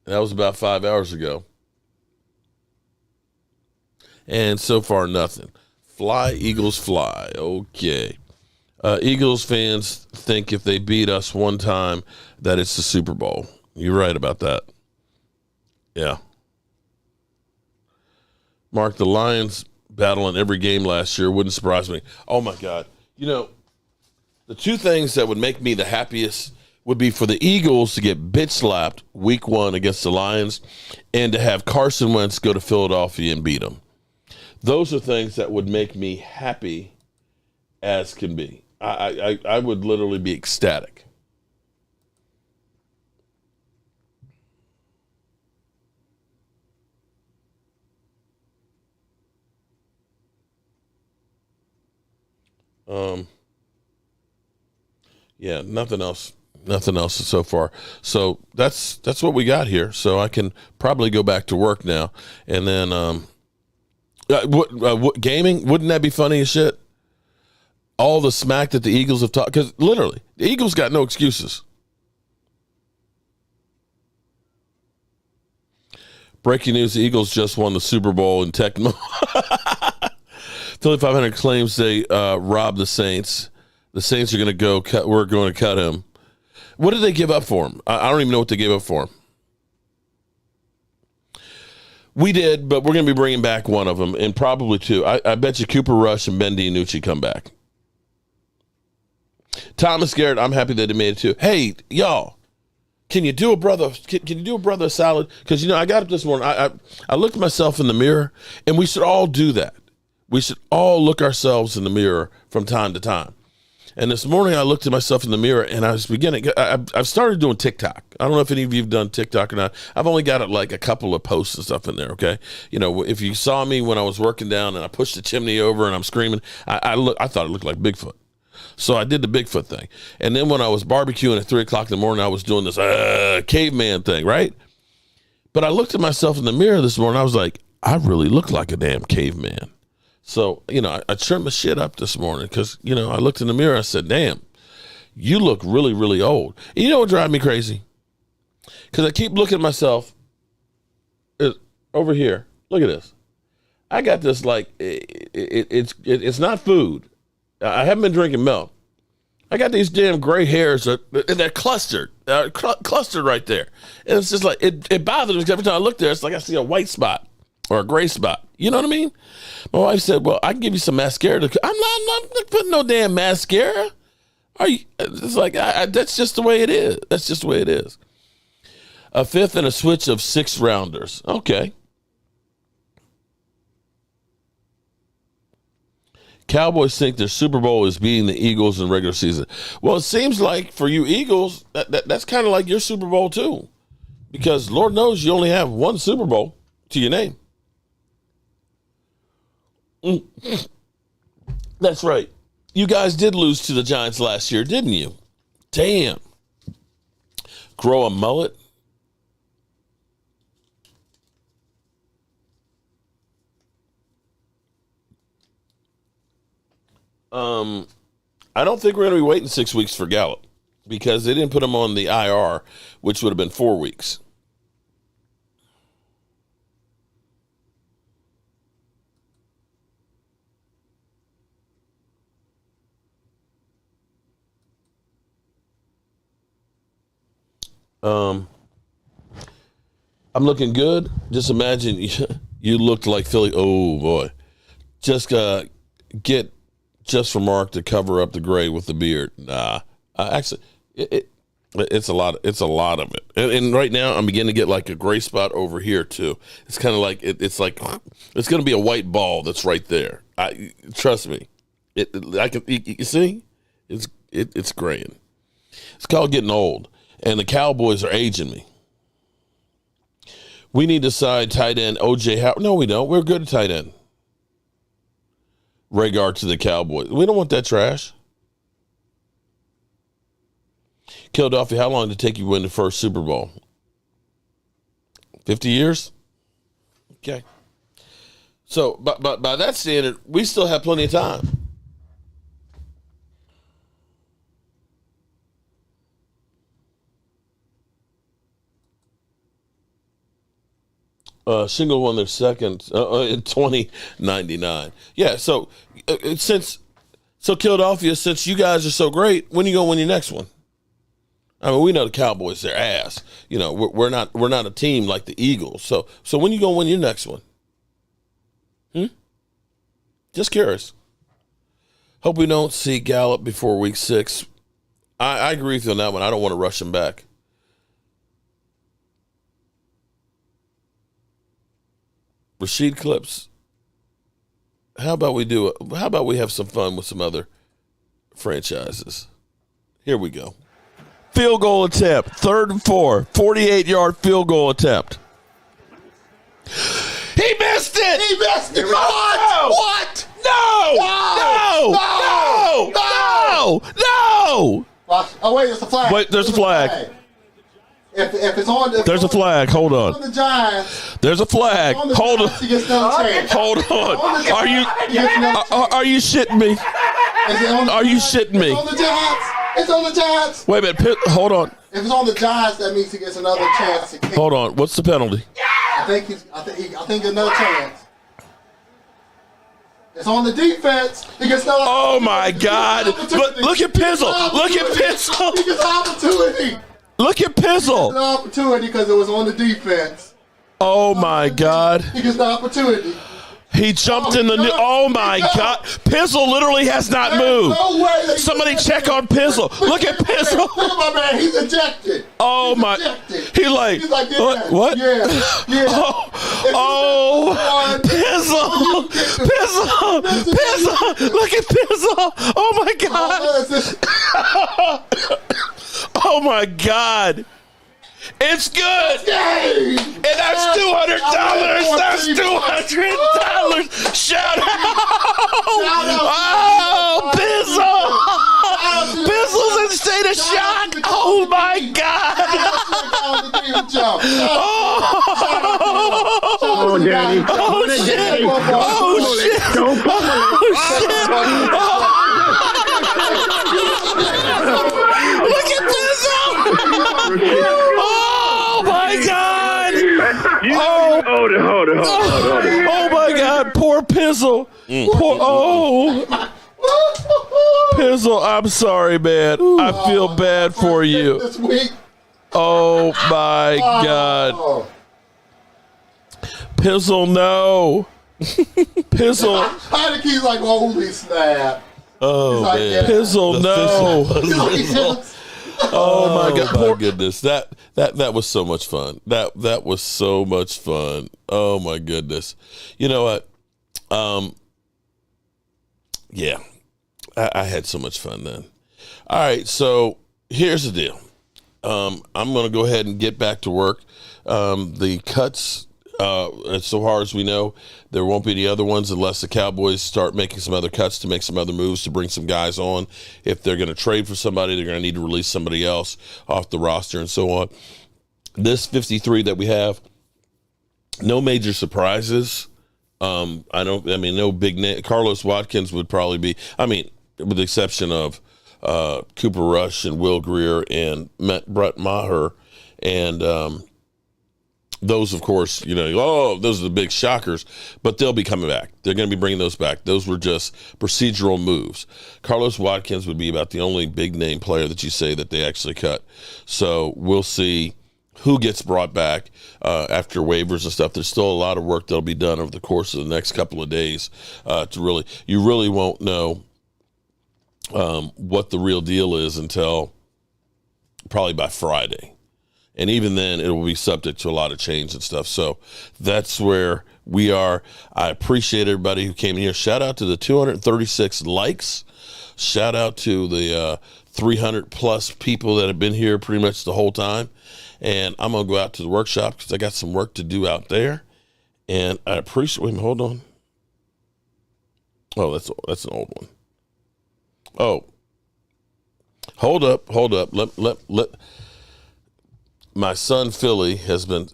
That was about 5 hours ago. And so far, nothing. Fly, Eagles, fly. Okay. Eagles fans think if they beat us one time that it's the Super Bowl. You're right about that. Yeah. Mark, the Lions battle in every game last year wouldn't surprise me. Oh, my God. You know, the two things that would make me the happiest would be for the Eagles to get bitch slapped week 1 against the Lions and to have Carson Wentz go to Philadelphia and beat them. Those are things that would make me happy as can be. I would literally be ecstatic. Yeah, nothing else so far. So that's what we got here. So I can probably go back to work now. And then what gaming? Wouldn't that be funny as shit? All the smack that the Eagles have talked, because literally the Eagles got no excuses. Breaking news: the Eagles just won the Super Bowl in Tecmo. Philly 500 claims they robbed the Saints. The Saints are going to go cut. We're going to cut him. What did they give up for him? I don't even know what they gave up for him. We did, but we're going to be bringing back one of them, and probably two. I bet you Cooper Rush and Ben DiNucci come back. Thomas Garrett, I'm happy that he made it too. Hey, y'all, can you do a brother? Can you do a brother a salad? Because I got up this morning. I looked at myself in the mirror, and we should all do that. We should all look ourselves in the mirror from time to time. And this morning I looked at myself in the mirror and I was beginning. I've started doing TikTok. I don't know if any of you have done TikTok or not. I've only got like a couple of posts and stuff in there. Okay, if you saw me when I was working down and I pushed the chimney over and I'm screaming, I thought it looked like Bigfoot. So I did the Bigfoot thing. And then when I was barbecuing at 3:00 in the morning, I was doing this caveman thing, right? But I looked at myself in the mirror this morning. I was like, I really look like a damn caveman. So, I trimmed my shit up this morning because, I looked in the mirror. I said, damn, you look really, really old. And you know what drives me crazy? Because I keep looking at myself over here. Look at this. I got this it's not food. I haven't been drinking milk. I got these damn gray hairs they're clustered right there. And it's just like, it bothers me because every time I look there, it's like I see a white spot or a gray spot. You know what I mean? My wife said, well, I can give you some mascara. I'm not putting no damn mascara. It's like, that's just the way it is. That's just the way it is. A fifth and a switch of 6 rounders. Okay. Cowboys think their Super Bowl is beating the Eagles in regular season. Well, it seems like for you Eagles, that's kind of like your Super Bowl too. Because Lord knows you only have one Super Bowl to your name. That's right. You guys did lose to the Giants last year, didn't you? Damn. Grow a mullet. I don't think we're going to be waiting 6 weeks for Gallup because they didn't put him on the IR, which would have been 4 weeks. I'm looking good. Just imagine you looked like Philly. Oh boy, just get just for Mark to cover up the gray with the beard. Nah, actually, it's a lot. It's a lot of it. And right now, I'm beginning to get like a gray spot over here too. It's kind of like it's like it's going to be a white ball that's right there. Trust me. You see, it's graying. It's called getting old. And the Cowboys are aging me. We need to sign tight end O.J. Howard. No, we don't. We're good at tight end. Regard to the Cowboys. We don't want that trash. Philadelphia, how long did it take you to win the first Super Bowl? 50 years? Okay. So, but by that standard, we still have plenty of time. Shingle won their second in 2099. Yeah, so Philadelphia, since you guys are so great, when are you gonna win your next one? I mean, we know the Cowboys, their ass. You know, we're not a team like the Eagles. So when you gonna win your next one? Just curious. Hope we don't see Gallup before week 6. I agree with you on that one. I don't want to rush him back. Rashid Clips. How about we have some fun with some other franchises? Here we go. Field goal attempt. 3rd and 4. 48-yard field goal attempt. He missed it! He missed it! What? What? No! No! Oh, wait, there's a flag. Wait, there's a flag. If it's on... There's a flag. Hold on. On the Giants. There's a flag. Hold on. He gets no chance. Hold on. Are you shitting me? Are you shitting me? It's on the Giants. It's on the Giants. Wait a minute. Hold on. If it's on the Giants, that means he gets another chance to kick. Hold on. What's the penalty? I think another chance. It's on the defense. He gets no. Oh my God! Look at Pizzle. Look at Pizzle. He gets opportunity. Look at Pizzle. An opportunity because it was on the defense. Oh my God! He gets the opportunity. He jumped in the new. Oh my God! Pizzle literally has not moved. No way. Somebody check on Pizzle. Look at Pizzle. Look at my man. He's ejected. Oh my! He's like yeah, what? Yeah. Oh, Pizzle! Pizzle! Look at Pizzle! Oh my God! Oh my God! It's good! Yay! And that's $200! That's $200! Shout out! Oh, Pizzle! Pizzle's in state of shock! Oh my God! Oh, Daddy. Oh shit! Oh shit! Don't Look at Pizzle! Oh my God! Hold it. Oh my God! Poor Pizzle! Pizzle, I'm sorry, man. I feel bad for you. This week. Oh my God! Pizzle, no! Pizzle! Heineke's like, holy snap. Oh like, man! yeah. Pizzle, no! Oh my God! My goodness, that was so much fun. That was so much fun. Oh my goodness! You know what? Yeah, I had so much fun then. All right, so here's the deal. I'm going to go ahead and get back to work. The cuts, so far as we know, there won't be any other ones unless the Cowboys start making some other cuts to make some other moves to bring some guys on. If they're going to trade for somebody, they're going to need to release somebody else off the roster and so on. This 53 that we have, no major surprises. No big name. Carlos Watkins would probably be, with the exception of Cooper Rush and Will Greer and Brett Maher. And those, of course, those are the big shockers, but they'll be coming back. They're going to be bringing those back. Those were just procedural moves. Carlos Watkins would be about the only big name player that you say that they actually cut. So we'll see who gets brought back after waivers and stuff. There's still a lot of work that'll be done over the course of the next couple of days you really won't know what the real deal is until probably by Friday. And even then, it will be subject to a lot of change and stuff. So that's where we are. I appreciate everybody who came in here. Shout out to the 236 likes. Shout out to the 300 plus people that have been here pretty much the whole time. and I'm going to go out to the workshop because I got some work to do out there. And I appreciate, wait a minute, hold on. Oh, that's an old one. Oh, hold up. Let my son Philly has been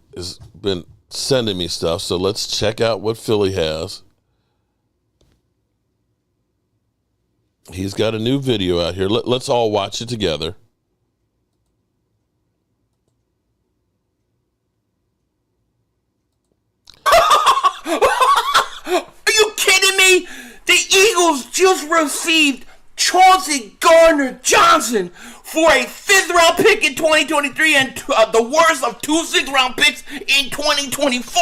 sending me stuff. So let's check out what Philly has. He's got a new video out here. Let's all watch it together. Are you kidding me? The Eagles just received Chauncey Garner Johnson for a 5th-round pick in 2023 and the worst of 2 6th-round picks in 2024.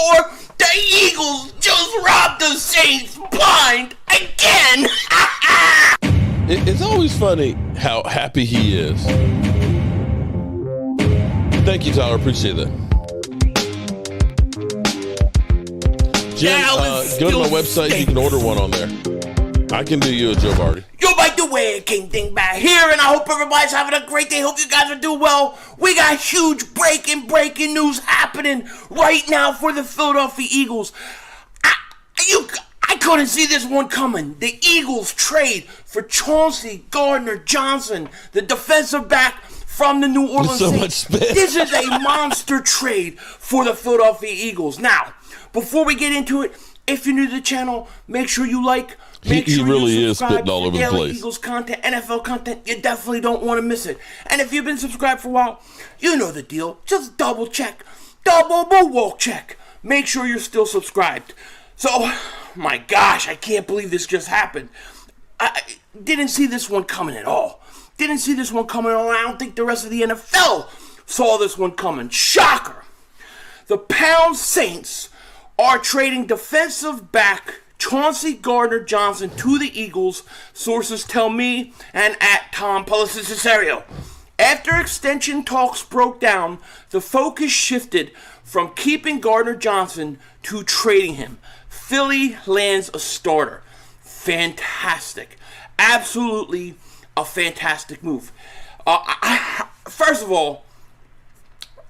The Eagles just robbed the Saints blind again. It's always funny how happy he is. Thank you, Tyler. Appreciate that. Jim, go to my website. You can order one on there. I can do you a Joe Barty. Yo, by the way, King Thing back here, and I hope everybody's having a great day. Hope you guys are doing well. We got huge breaking news happening right now for the Philadelphia Eagles. I couldn't see this one coming. The Eagles trade for Chauncey Gardner Johnson, the defensive back from the New Orleans Saints. This is a monster trade for the Philadelphia Eagles. Now, before we get into it, if you're new to the channel, make sure you like. Make sure he really you is spitting all over the place. Eagles content, NFL content, you definitely don't want to miss it. And if you've been subscribed for a while, you know the deal. Just double check, double walk check. Make sure you're still subscribed. So, my gosh, I can't believe this just happened. I didn't see this one coming at all. I don't think the rest of the NFL saw this one coming. Shocker. The Pound Saints are trading defensive back Chauncey Gardner Johnson to the Eagles, sources tell me, and at Tom Pelissero. After extension talks broke down, the focus shifted from keeping Gardner Johnson to trading him. Philly lands a starter. Fantastic. Absolutely a fantastic move. First of all,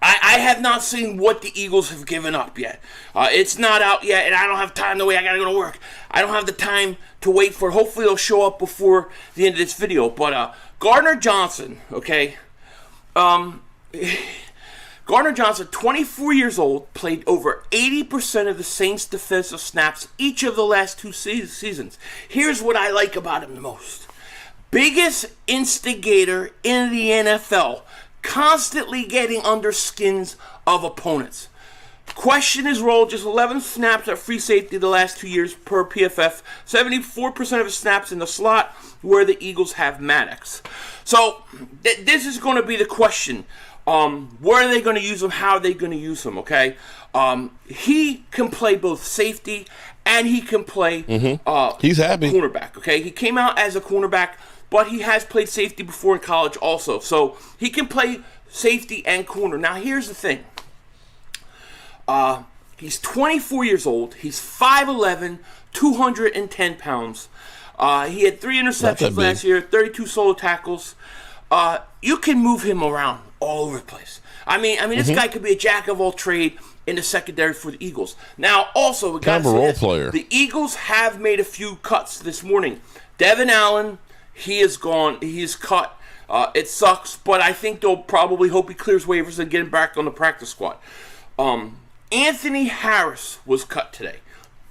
I have not seen what the Eagles have given up yet. It's not out yet, and I don't have time to wait. I gotta go to work. I don't have the time to wait for it. Hopefully it'll show up before the end of this video. But Garner Johnson, okay? Garner Johnson, 24 years old, played over 80% of the Saints' defensive snaps each of the last 2 seasons. Here's what I like about him the most. Biggest instigator in the NFL, constantly getting under skins of opponents. Question his role, just 11 snaps at free safety the last 2 years per PFF. 74% of his snaps in the slot, where the Eagles have Maddox. So, this is going to be the question. Where are they going to use him? How are they going to use him, okay? He can play both safety and he can play He's happy. cornerback, okay? He came out as a cornerback, but he has played safety before in college also. So he can play safety and corner. Now, here's the thing. He's 24 years old. He's 5'11", 210 pounds. He had 3 interceptions last year, 32 solo tackles. You can move him around all over the place. I mean, this guy could be a jack of all trade in the secondary for the Eagles. Now, also, we got kind of a role player. The Eagles have made a few cuts this morning. Devin Allen, he is gone. He is cut. It sucks, but I think they'll probably hope he clears waivers and get him back on the practice squad. Anthony Harris was cut today.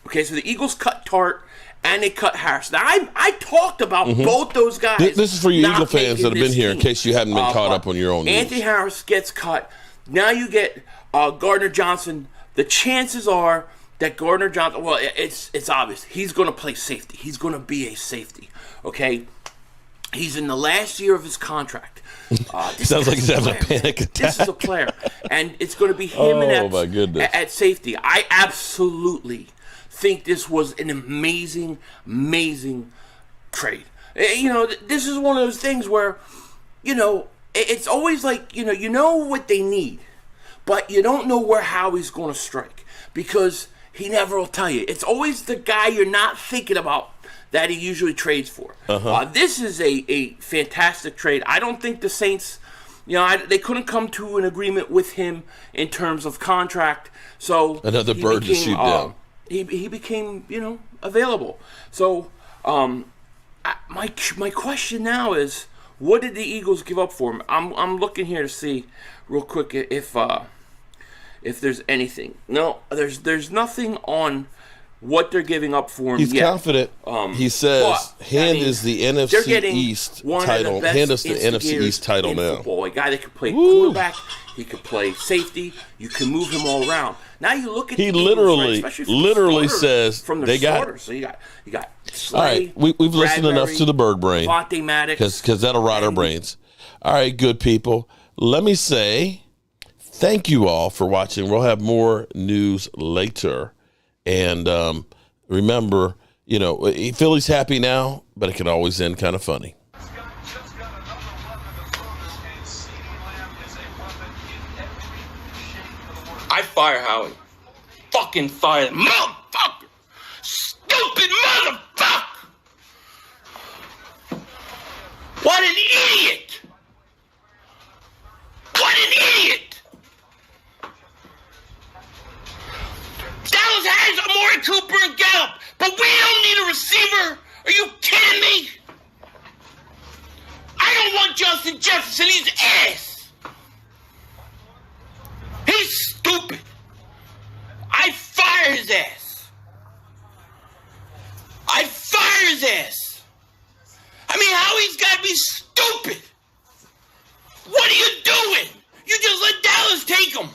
Okay, so the Eagles cut Tart and they cut Harris. Now, I talked about both those guys. This is for you Eagle fans that have been here, in case you hadn't been caught up on your own news. Anthony Harris gets cut. Now you get Gardner Johnson. The chances are that Gardner Johnson, well, it's obvious. He's going to play safety. He's going to be a safety, okay? He's in the last year of his contract. Sounds like he's having a panic attack. This is a player. And it's going to be him and Epps at safety. I absolutely think this was an amazing trade. This is one of those things where, it's always like, you know what they need, but you don't know how he's going to strike, because he never will tell you. It's always the guy you're not thinking about that he usually trades for. This is a fantastic trade. I don't think the Saints they couldn't come to an agreement with him in terms of contract. So another bird to shoot down. He became, available. So my question now is, what did the Eagles give up for him? I'm looking here to see real quick if there's anything. No, there's nothing on what they're giving up for him. He's confident. He says, is the NFC East title. Hand us the NFC East title now. Football. A guy that can play quarterback, he could play safety. You can move him all around. Now you look at he the literally, Eagles, right? literally says from the they starters. got. So you got Slay, all right, we've listened enough to the bird brain because that'll rot our brains. All right, good people. Let me say thank you all for watching. We'll have more news later. And remember, Philly's happy now, but it can always end kind of funny. I fire Howie. Fucking fire him. Motherfucker! Stupid motherfucker! What an idiot! What an idiot! Dallas has Amari Cooper and Gallup, but we don't need a receiver. Are you kidding me? I don't want Justin Jefferson. He's ass. He's stupid. I fire his ass. I fire his ass. I mean, Howie's got to be stupid. What are you doing? You just let Dallas take him.